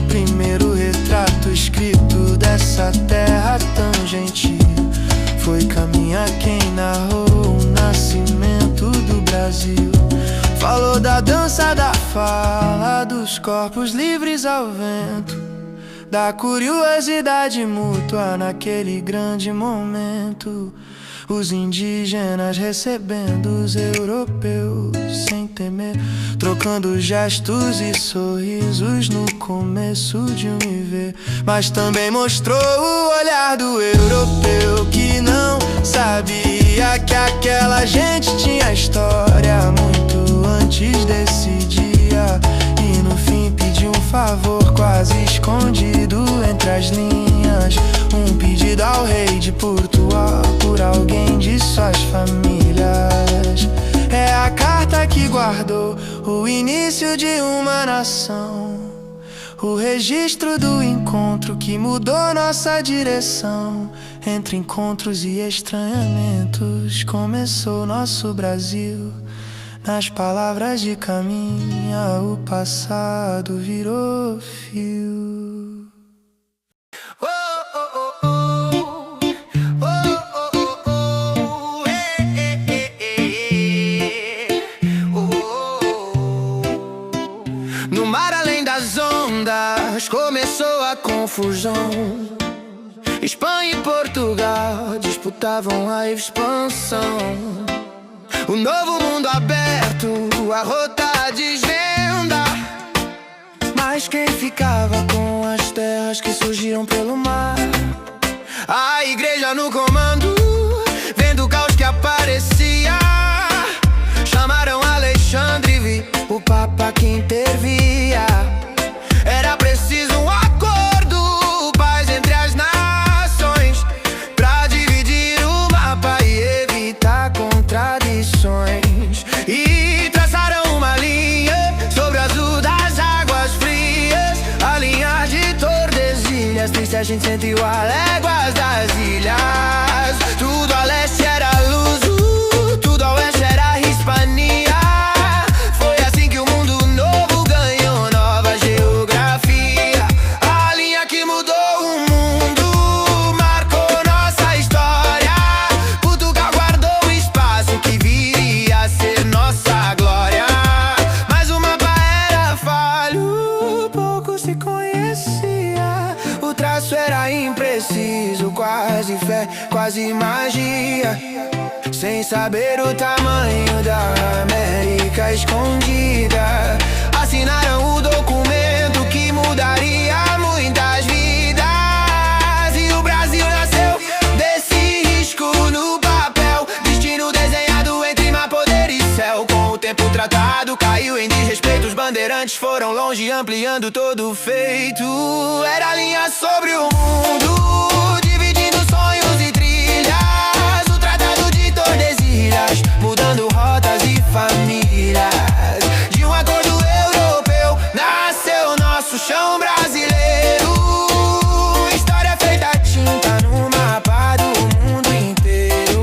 Primeiro retrato escrito dessa terra tão gentil, foi Caminha quem narrou o nascimento do Brasil. Falou da dança da fala, dos corpos livres ao vento, da curiosidade mútua naquele grande momento. Os indígenas recebendo os europeus sem temer, trocando gestos e sorrisos no começo de um viver. Mas também mostrou o olhar do europeu que não sabia que aquela gente tinha história muito antes desse dia. E no fim pediu um favor quase escondido entre as linhas, um pedido ao rei de Portugal por alguém de suas famílias. É a carta que guardou o início de uma nação, o registro do encontro que mudou nossa direção. Entre encontros e estranhamentos começou nosso Brasil. Nas palavras de Caminha, o passado virou fio. No mar além das ondas começou a confusão. Espanha e Portugal disputavam a expansão. O novo mundo aberto, a rota desvenda. Mas quem ficava com as terras que surgiam pelo mar? A igreja no comando, vendo o caos que aparecia, chamaram Alexandre V, o Papa que intervia. Era preciso um acordo, paz entre as nações, pra dividir o mapa e evitar contradições. E traçaram uma linha sobre o azul das águas frias, a linha de Tordesilhas. Triste a gente sentiu a léguas das ilhas. Tudo a leste era Luso, tudo a oeste era Hispania. Foi assim que o mundo novo ganhou nova geografia. A linha que mudou o mundo marcou nossa história. Portugal guardou o espaço que viria a ser nossa glória. Mas o mapa era falho, pouco se conhecia. O traço era impreciso, quase fé, quase magia. Sem saber o tamanho da América escondida, assinaram o documento que mudaria muitas vidas. E o Brasil nasceu desse risco no papel, destino desenhado entre mar, poder e céu. Com o tempo tratado, caiu em desrespeito. Os bandeirantes foram longe, ampliando todo o feito. Era a linha sobre o mundo, dividindo sonhos e trilhas. O Tratado de Tordesilhas, mudando rotas e famílias. De um acordo europeu nasceu nosso chão brasileiro. História feita a tinta no mapa do mundo inteiro.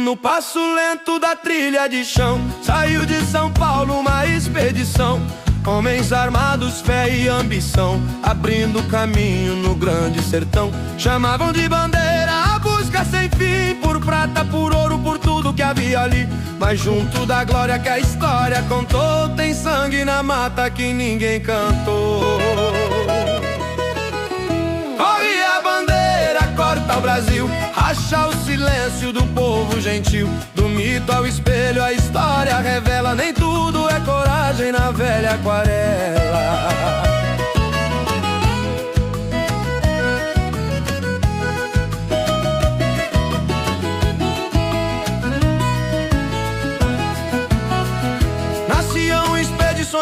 No passo lento da trilha de chão, saiu de São Paulo uma expedição. Homens armados, fé e ambição, abrindo caminho no grande sertão. Chamavam de bandeira a busca vida sem fim, por prata, por ouro, por tudo que havia ali. Mas junto da glória que a história contou, tem sangue na mata que ninguém cantou. Corre a bandeira, corta o Brasil, racha o silêncio do povo gentil. Do mito ao espelho a história revela, nem tudo é coragem na velha aquarela.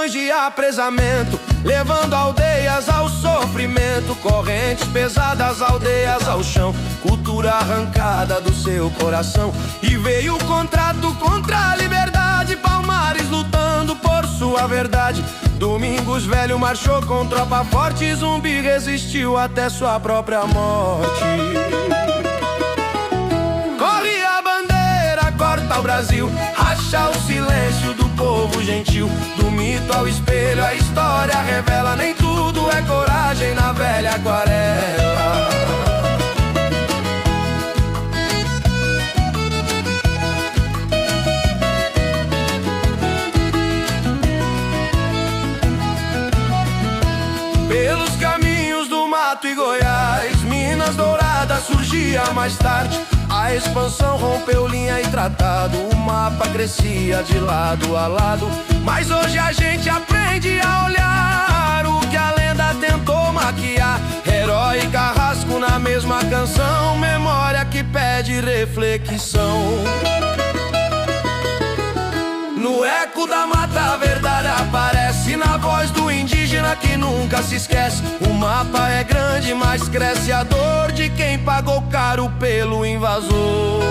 De apresamento, levando aldeias ao sofrimento, correntes pesadas, aldeias ao chão, cultura arrancada do seu coração. E veio o contrato contra a liberdade, Palmares lutando por sua verdade. Domingos Velho marchou com tropa forte, Zumbi resistiu até sua própria morte. Corre a bandeira, corta o Brasil, racha o silêncio do povo gentil. Do mito ao espelho a história revela, nem tudo é coragem na velha aquarela. Pelos caminhos do mato e Goiás, Minas Douradas surgia mais tarde. A expansão rompeu linha e tratado, o mapa crescia de lado a lado. Mas hoje a gente aprende a olhar o que a lenda tentou maquiar. Herói e carrasco na mesma canção, memória que pede reflexão. No eco da mata a verdade aparece, na voz do indígena que nunca se esquece. O mapa é grande, mas cresce a dor de quem pagou caro pelo invasor.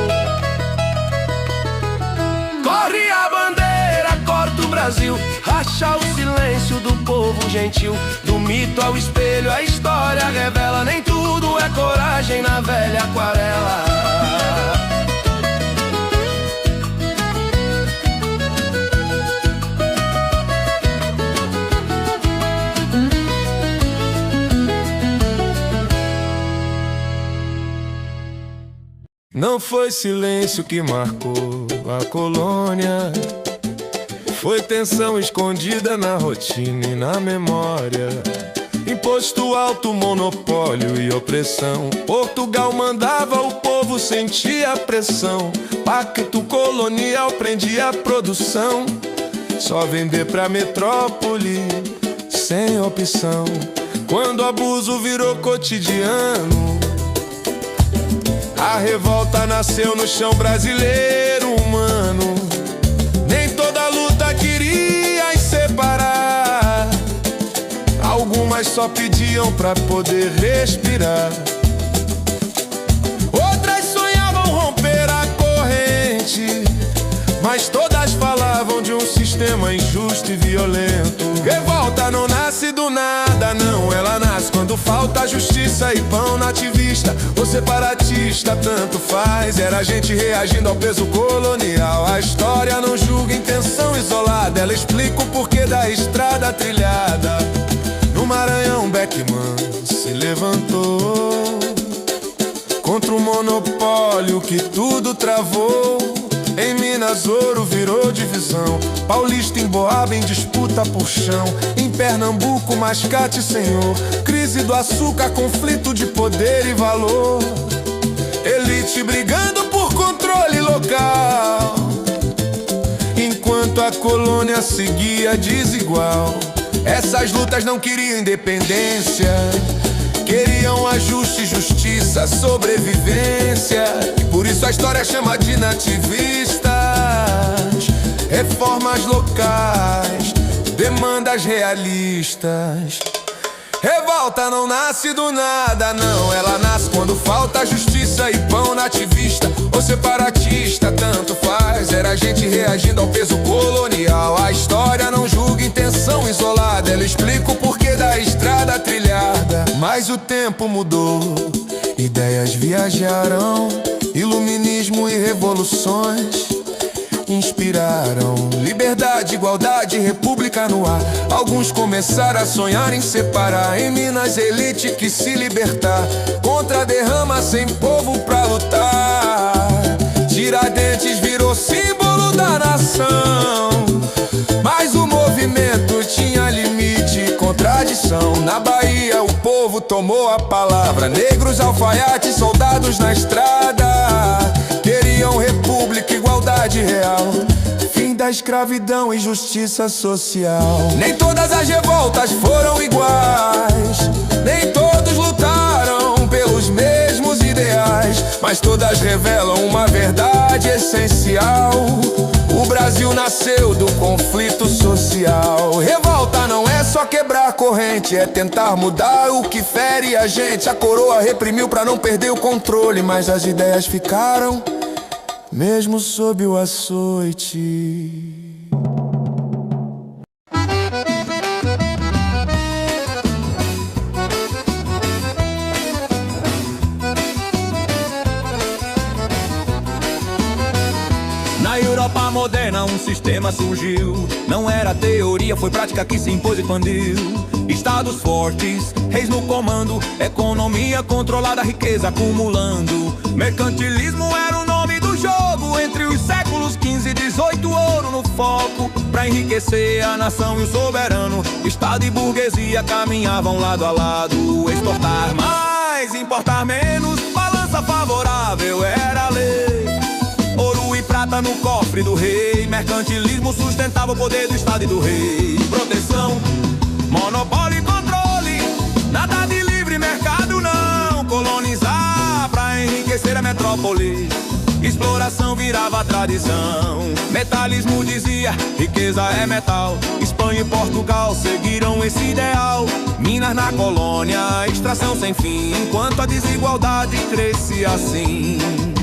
Corre a bandeira, corta o Brasil, racha o silêncio do povo gentil. Do mito ao espelho a história revela, nem tudo é coragem na velha aquarela. Não foi silêncio que marcou a colônia, foi tensão escondida na rotina e na memória. Imposto alto, monopólio e opressão, Portugal mandava, o povo sentia a pressão. Pacto colonial prendia a produção, só vender pra metrópole, sem opção. Quando o abuso virou cotidiano, a revolta nasceu no chão brasileiro humano. Nem toda luta queria separar, algumas só pediam pra poder respirar. Outras sonhavam romper a corrente, mas todas falavam de um sistema injusto e violento. Revolta não nasce do nada, não, ela nasce quando falta justiça e pão. Nativista ou separatista, tanto faz, era a gente reagindo ao peso colonial. A história não julga intenção isolada, ela explica o porquê da estrada trilhada. No Maranhão, Beckman se levantou contra o monopólio que tudo travou. Em Minas, ouro virou divisão, paulista em Boaba em disputa por chão. Em Pernambuco, mascate senhor, crise do açúcar, conflito de poder e valor. Elite brigando por controle local, enquanto a colônia seguia desigual. Essas lutas não queriam independência, queriam ajuste, justiça, sobrevivência. E por isso a história chama de nativistas. Reformas locais, demandas realistas. Revolta não nasce do nada, não, ela nasce quando falta justiça e pão. Nativista ou separatista, tanto faz, era a gente reagindo ao peso colonial. A história não julga intenção isolada, ela explica o porquê da estrada trilhada. Mas o tempo mudou, ideias viajaram, iluminismo e revoluções inspiraram liberdade, igualdade, república no ar. Alguns começaram a sonhar em separar. Em Minas, elite que se libertar, contra a derrama, sem povo pra lutar. revolução. Na Bahia o povo tomou a palavra. Negros, alfaiates, soldados na estrada. Queriam república, igualdade real, fim da escravidão e justiça social. Nem todas as revoltas foram iguais, nem todos lutaram pelos mesmos ideais, mas todas revelam uma verdade essencial: o Brasil nasceu do conflito social. Revolta não é só quebrar corrente, é tentar mudar o que fere a gente. A coroa reprimiu pra não perder o controle, mas as ideias ficaram mesmo sob o açoite. Na Europa moderna um sistema surgiu. Não era teoria, foi prática que se impôs e expandiu. Estados fortes, reis no comando, economia controlada, riqueza acumulando. Mercantilismo era o nome do jogo. Entre os séculos XV e XVIII, ouro no foco, pra enriquecer a nação e o soberano. Estado e burguesia caminhavam lado a lado. Exportar mais, importar menos, balança favorável era a lei. Ouro e prata no cofre do rei. Mercantilismo sustentava o poder do Estado e do rei. Proteção, monopólio e controle, nada de livre mercado não. Colonizar pra enriquecer a metrópole, exploração virava tradição. Metalismo dizia, riqueza é metal. Espanha e Portugal seguiram esse ideal. Minas na colônia, extração sem fim, enquanto a desigualdade crescia assim.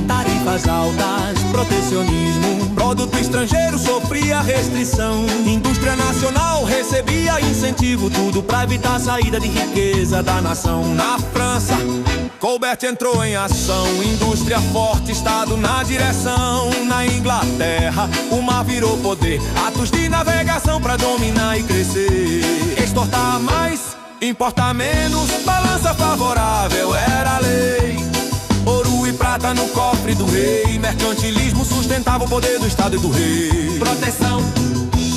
Tarifas altas, protecionismo, produto estrangeiro sofria restrição. Indústria nacional recebia incentivo, tudo pra evitar a saída de riqueza da nação. Na França, Colbert entrou em ação, indústria forte, Estado na direção. Na Inglaterra, o mar virou poder, atos de navegação pra dominar e crescer. Exportar mais, importar menos, balança favorável era a lei. Ouro e prata no cofre do rei. Mercantilismo sustentava o poder do Estado e do rei. Proteção,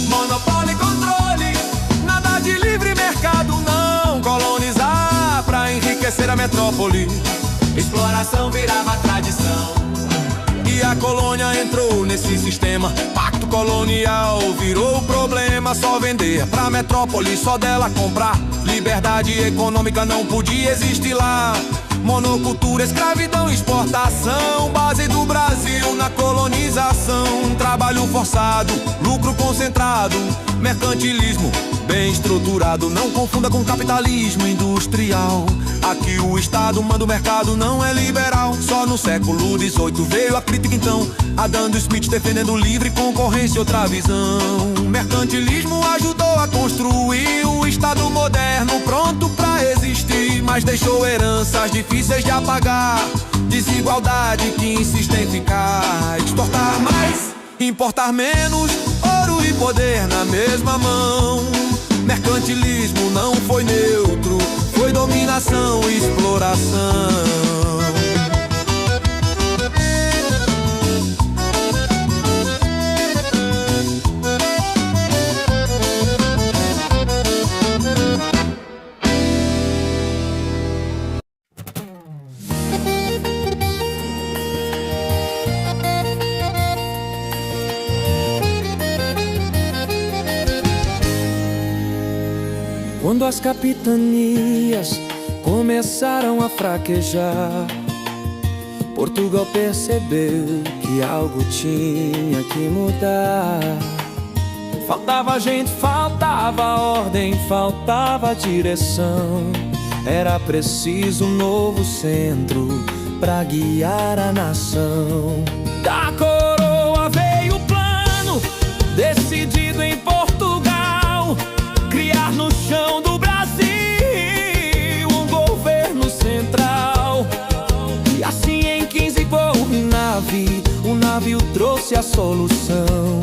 monopólio e controle, nada de livre mercado não. Colonizar pra enriquecer a metrópole, exploração virava tradição. E a colônia entrou nesse sistema. Pacto colonial virou o problema. Só vender pra metrópole, só dela comprar. Liberdade econômica não podia existir lá. Monocultura, escravidão, exportação, base do Brasil na colonização. Trabalho forçado, lucro concentrado, mercantilismo bem estruturado. Não confunda com capitalismo industrial. Aqui o Estado manda o mercado, não é liberal. Só no século XVIII veio a crítica então, Adam Smith defendendo livre concorrência, outra visão. Mercantilismo ajudou a construir o Estado moderno pronto pra existir, mas deixou heranças difíceis de apagar. Desigualdade que insiste em ficar. Exportar mais, importar menos, ouro e poder na mesma mão. Mercantilismo não foi neutro, foi dominação e exploração. Quando as capitanias começaram a fraquejar, Portugal percebeu que algo tinha que mudar. Faltava gente, faltava ordem, faltava direção. Era preciso um novo centro pra guiar a nação. Da coroa veio o plano, decidido em Portugal, criar no chão do Brasil um governo central. E assim em 15 o navio trouxe a solução.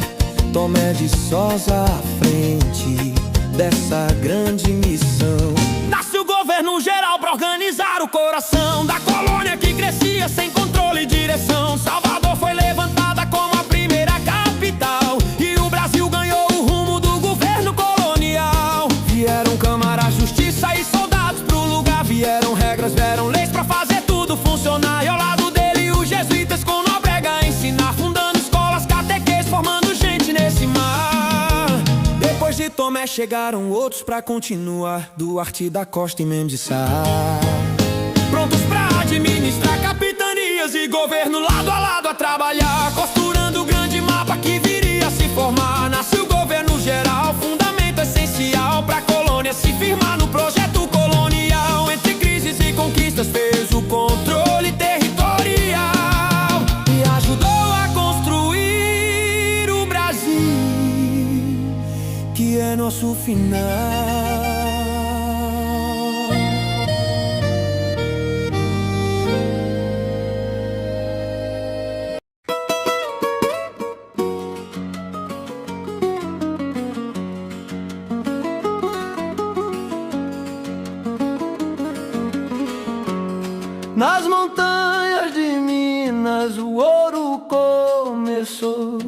Tomé de Sousa à frente dessa grande missão. Nasce o governo geral pra organizar o coração da colônia que crescia sem controle e direção. Salvador foi levantada como a primeira capital, e o Brasil ganhou o rumo do governo colonial. Vieram Câmara, Justiça Vieram regras, vieram leis pra fazer tudo funcionar. E ao lado dele os jesuítas com Nóbrega a ensinar, fundando escolas, catequeses, formando gente nesse mar. Depois de Tomé chegaram outros pra continuar, Duarte da Costa e Mendes Sá, prontos pra administrar capitanias e governo lado a lado a trabalhar, costurando o grande mapa que viria a se formar. Nasce o governo geral, fundamento essencial pra colônia se firmar no projeto colonial. Entre crises e conquistas fez o controle territorial e ajudou a construir o Brasil, que é nosso final. Nas montanhas de Minas o ouro começou,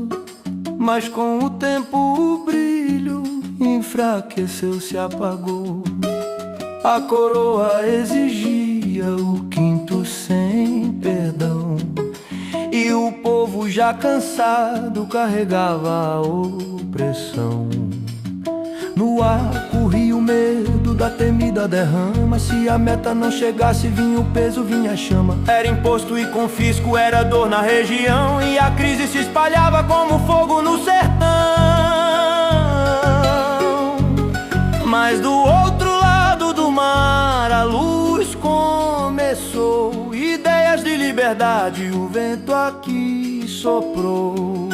mas com o tempo o brilho enfraqueceu, se apagou. A coroa exigia o quinto sem perdão, e o povo já cansado carregava a opressão. No ar corria o medo da temida derrama, se a meta não chegasse vinha o peso, vinha a chama. Era imposto e confisco, era dor na região, e a crise se espalhava como fogo no sertão. Mas do outro lado do mar a luz começou, ideias de liberdade o vento aqui soprou.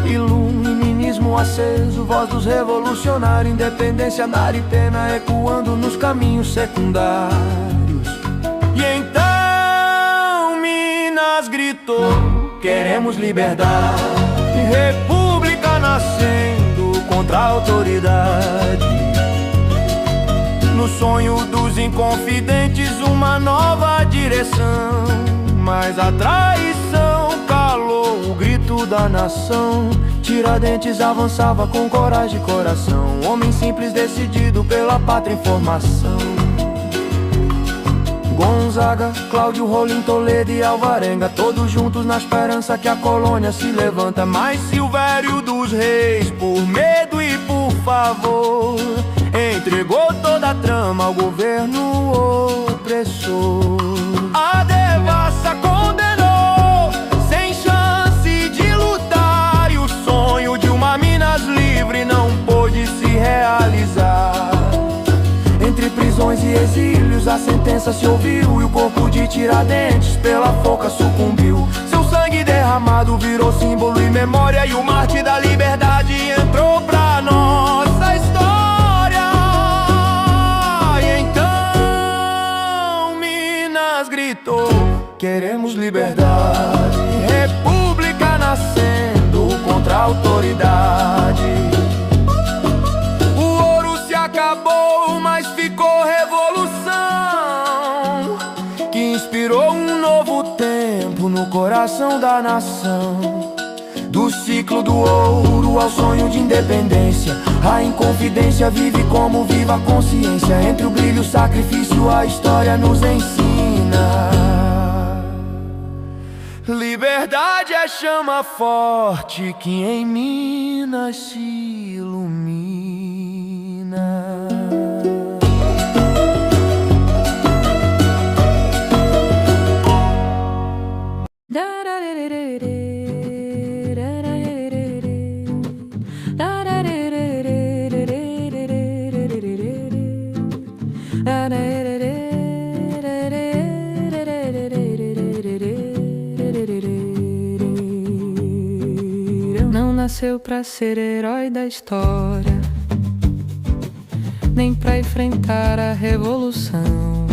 Iluminismo aceso, voz dos revolucionários, independência na aritena ecoando nos caminhos secundários. E então Minas gritou: queremos liberdade, república nascendo contra a autoridade. No sonho dos inconfidentes uma nova direção, mas a traição calou o grito da nação. Tiradentes avançava com coragem e coração, homem simples decidido pela pátria em formação. Gonzaga, Cláudio, Rolim, Toledo e Alvarenga, todos juntos na esperança que a colônia se levanta. Mas Silvério dos Reis, por medo e por favor, entregou toda a trama ao governo opressor. A devassa condenou, sem chance de lutar, e o sonho de uma Minas livre não pôde se realizar. Entre prisões e exílios a sentença se ouviu, e o corpo de Tiradentes pela forca sucumbiu. Seu sangue derramado virou símbolo e memória, e o Marte da liberdade entrou pra nossa história. E então Minas gritou: queremos liberdade, república nascendo contra a autoridade. O ouro se acabou, mas ficou revolução, que inspirou um novo tempo no coração da nação. Do ciclo do ouro ao sonho de independência, a inconfidência vive como viva a consciência. Entre o brilho e o sacrifício a história nos ensina. Liberdade é chama forte que em Minas se ilumina. Não nasceu pra ser herói da história, nem pra enfrentar a revolução.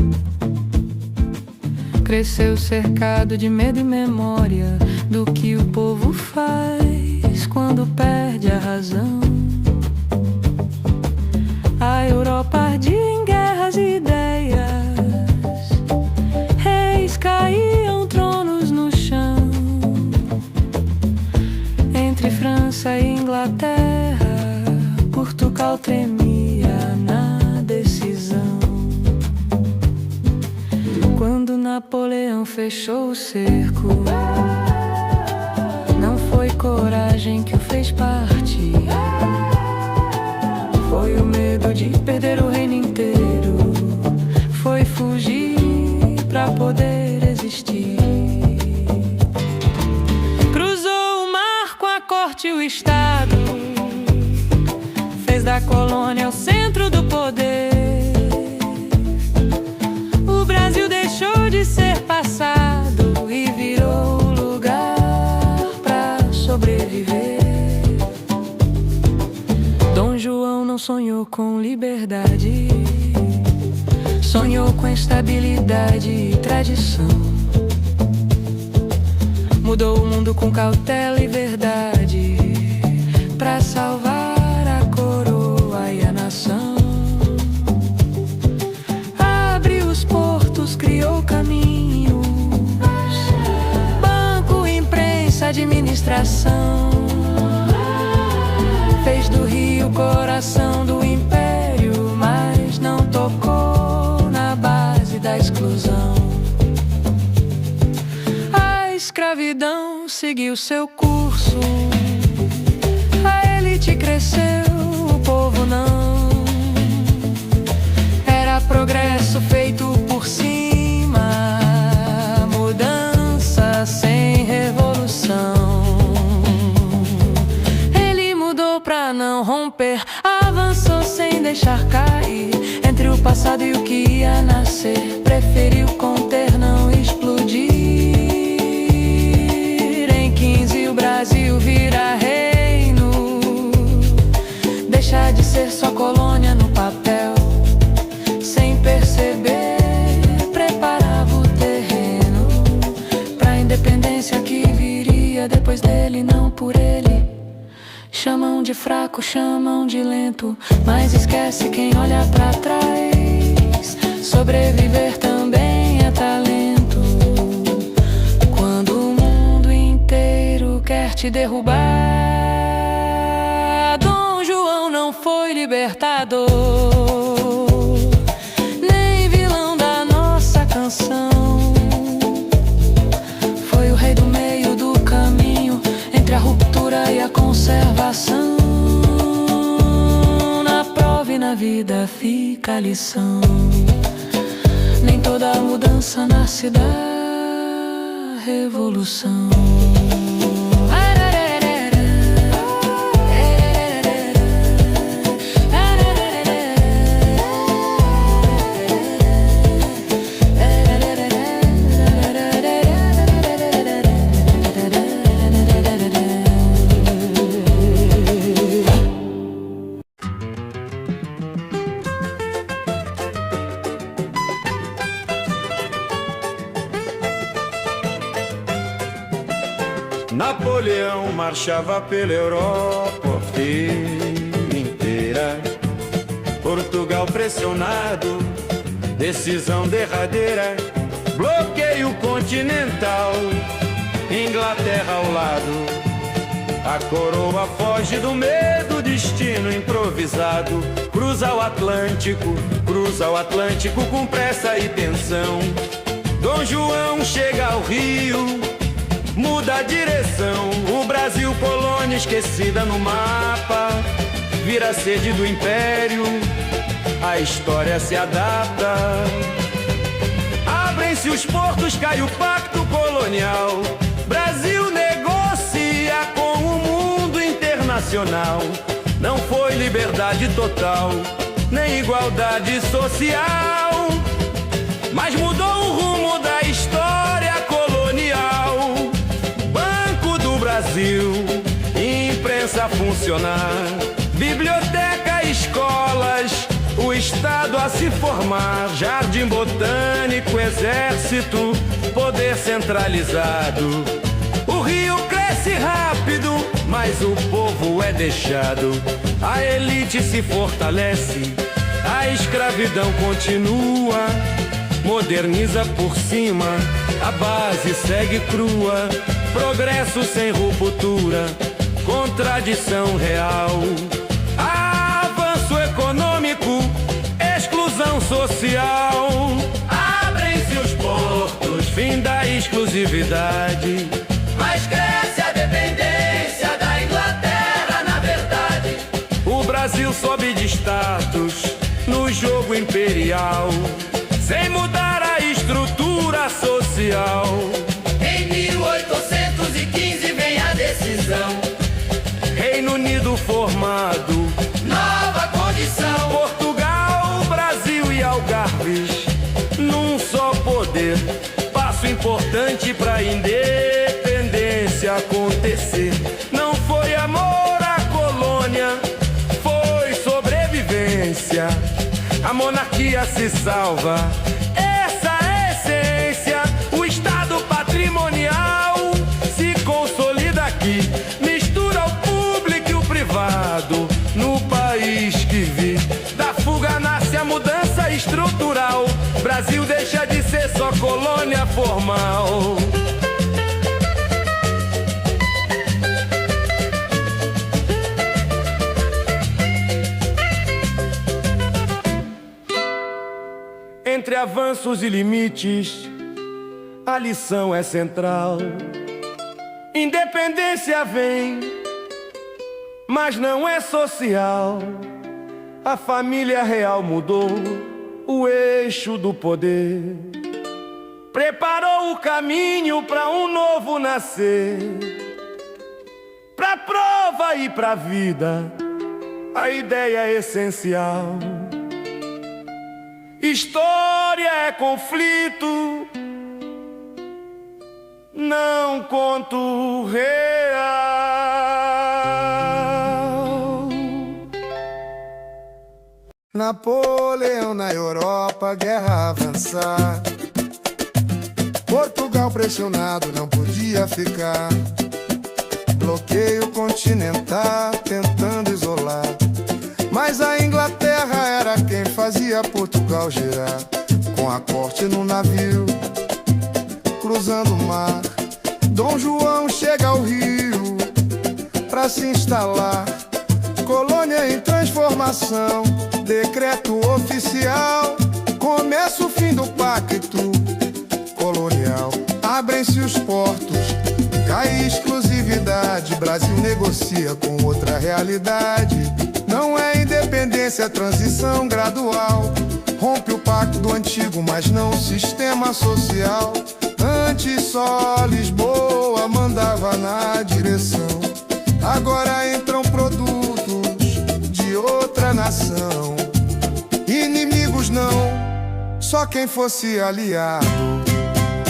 Cresceu cercado de medo e memória do que o povo faz quando perde a razão. A Europa ardia em guerras e ideias, reis caíam, tronos no chão. Entre França e Inglaterra, Portugal tremia na decisão. Napoleão fechou o cerco. Não foi coragem que o fez partir, foi o medo de perder o reino inteiro. Foi fugir pra poder existir. Cruzou o mar com a corte e o Estado, fez da colônia o centro do poder. O Brasil deixou de ser passado e virou lugar pra sobreviver. Dom João não sonhou com liberdade, sonhou com estabilidade e tradição. Mudou o mundo com cautela e verdade, pra salvar a coroa e a nação. Abriu os portos, criou caminhos, banco, imprensa, administração. Fez do Rio o coração do império, mas não tocou na base da exclusão. A escravidão seguiu seu curso, a elite cresceu, o povo não. Era progresso feito por cima, mudança sem revolução. Ele mudou pra não romper, avançou sem deixar cair. Entre o passado e o que ia nascer, preferiu conter, não explodir. Em 15 o Brasil vira reino, deixa de ser só colônia no papel. Sem perceber, preparava o terreno pra independência que viria depois dele, não por ele. Chamam de fraco, chamam de lento, mas esquece quem olha pra trás. Sobreviver também é talento. Quando o mundo inteiro quer te derrubar, Dom João não foi libertador, nem vilão da nossa canção. Foi o rei do meio do caminho, entre a ruptura e a conservação. Na prova e na vida fica a lição, nem toda mudança nasce da revolução. Napoleão marchava pela Europa inteira. Portugal pressionado, decisão derradeira, bloqueio continental, Inglaterra ao lado. A coroa foge do medo, destino improvisado. Cruza o Atlântico com pressa e tensão. Dom João chega ao Rio, muda a direção. O Brasil, colônia esquecida no mapa, vira sede do império, a história se adapta. Abrem-se os portos, cai o pacto colonial. Brasil negocia com o mundo internacional. Não foi liberdade total, nem igualdade social, mas mudou o rumo da história colonial. Banco do Brasil, imprensa a funcionar, biblioteca, escolas, o Estado a se formar, jardim botânico, exército, poder centralizado. O Rio cresce rápido, mas o povo é deixado. A elite se fortalece, a escravidão continua. Moderniza por cima, a base segue crua. Progresso sem ruptura, contradição real. Avanço econômico, exclusão social. Abrem-se os portos, fim da exclusividade. Mas cresce a dependência da Inglaterra, na verdade. O Brasil sobe de status no jogo imperial, sem mudar a estrutura social. Em 1815 vem a decisão. Reino Unido formado, Nova condição. Portugal, Brasil e Algarves num só poder. Passo importante pra independência acontecer. Não foi amor à colônia, foi sobrevivência. A monarquia se salva, essa é a essência. O Estado patrimonial se consolida aqui, mistura o público e o privado no país que vi. Da fuga nasce a mudança estrutural. Brasil deixa de ser só colônia formal. Entre avanços e limites, a lição é central. Independência vem, mas não é social. A família real mudou o eixo do poder, preparou o caminho para um novo nascer. Pra prova e pra vida, a ideia é essencial. História é conflito, não conto real. Napoleão na Europa, guerra avançar. Portugal pressionado, não podia ficar. Bloqueio continental, tentando isolar. Mas a Inglaterra era quem fazia Portugal girar. Com a corte no navio, cruzando o mar, Dom João chega ao Rio pra se instalar. Colônia em transformação, decreto oficial. Começa o fim do pacto colonial. Abrem-se os portos, cai exclusividade. Brasil negocia com outra realidade. Não é independência, é transição gradual. Rompe o pacto antigo, mas não o sistema social. Antes só Lisboa mandava na direção. Agora entram produtos de outra nação. Inimigos não, só quem fosse aliado.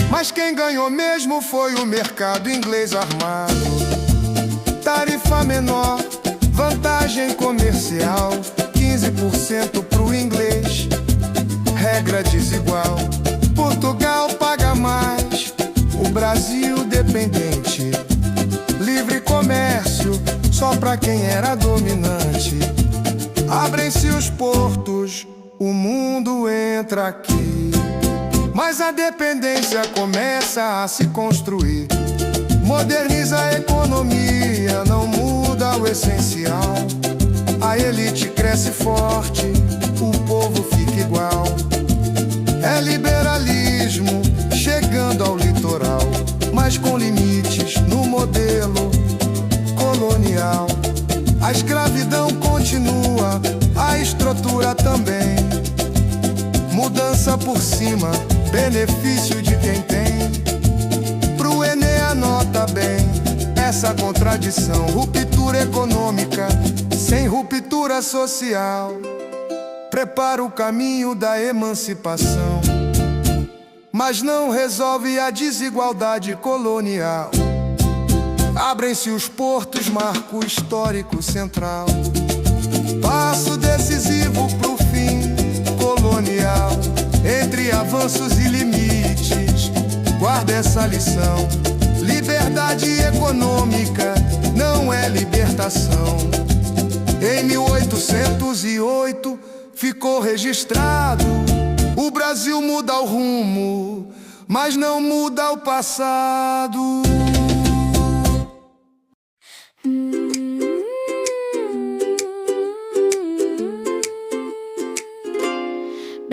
Mas quem ganhou mesmo foi o mercado inglês armado. Tarifa menor, vantagem comercial, 15% pro inglês, regra desigual. Portugal paga mais, o Brasil dependente. Livre comércio, só pra quem era dominante. Abrem-se os portos, o mundo entra aqui. Mas a dependência começa a se construir. Moderniza a economia, não muda o essencial. A elite cresce forte, o povo fica igual. É liberalismo chegando ao litoral, mas com limites no modelo colonial. A escravidão continua, a estrutura também. Mudança por cima, benefício de quem tem. Pro Enem anota bem essa contradição. Ruptura econômica sem ruptura social. Prepara o caminho da emancipação, mas não resolve a desigualdade colonial. Abrem-se os portos, marco histórico central. Passo decisivo pro fim colonial. Entre avanços e limites, guarda essa lição. Liberdade econômica não é libertação. Em 1808 ficou registrado: o Brasil muda o rumo, mas não muda o passado.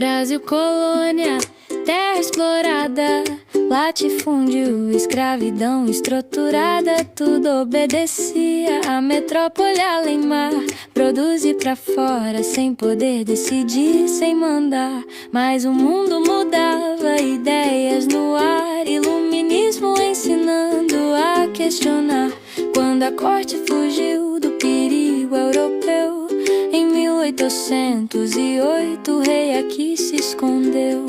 Brasil colônia, terra explorada, latifúndio, escravidão estruturada, tudo obedecia a metrópole além mar. Produzir pra fora, sem poder decidir, sem mandar. Mas o mundo mudava, ideias no ar, iluminismo ensinando a questionar. Quando a corte fugiu do perigo europeu, em 1808 o rei aqui se escondeu.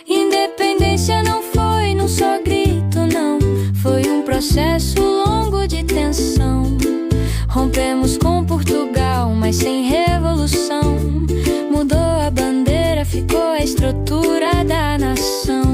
Independência não foi num só grito, não. Foi um processo longo de tensão. Rompemos com Portugal, mas sem revolução. Mudou a bandeira, ficou a estrutura da nação.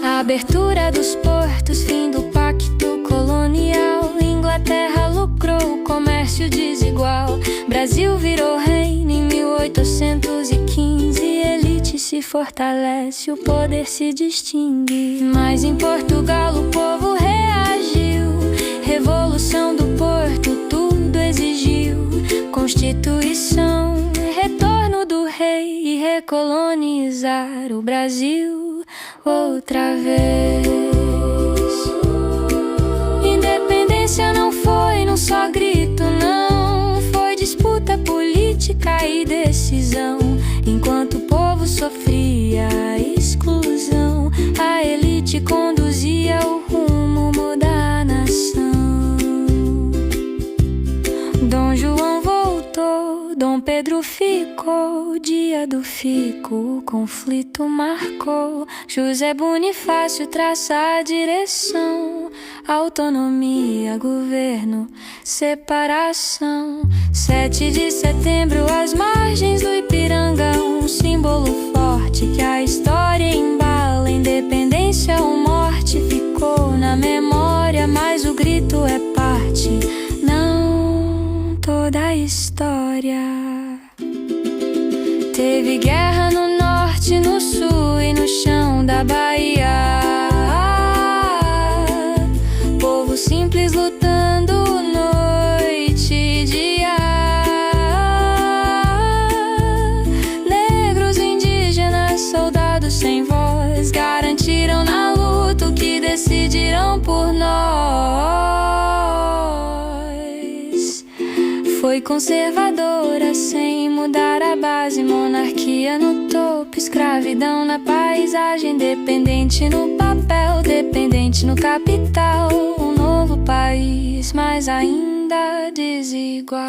A abertura dos portos, fim do pacto colonial. Inglaterra lucrou, comércio desigual. Brasil virou reino em 1815. Elite se fortalece, o poder se distingue. Mas em Portugal o povo reagiu. Revolução do Porto, tudo exigiu. Constituição, retorno do rei e recolonizar o Brasil outra vez. Independência não foi num só grito, não. Foi disputa política e decisão. Enquanto o povo sofria a exclusão, a elite conduzia o rumo da nação. Dom João voltou, Dom Pedro ficou. Dia do fico, o conflito marcou. José Bonifácio traça a direção. Autonomia, governo, separação. 7 de setembro, às margens do Ipiranga, um símbolo forte que a história embala. Independência ou morte ficou na memória, mas o grito é parte, não toda a história. Teve guerra no norte, no sul e no chão da Bahia. Povo simples lutando noite e dia. Negros, indígenas, soldados sem voz, garantiram na luta o que decidirão por nós. Foi conservadora sem mudar a base, monarquia no topo, escravidão na paisagem, dependente no papel, dependente no capital. Um novo país, mas ainda desigual.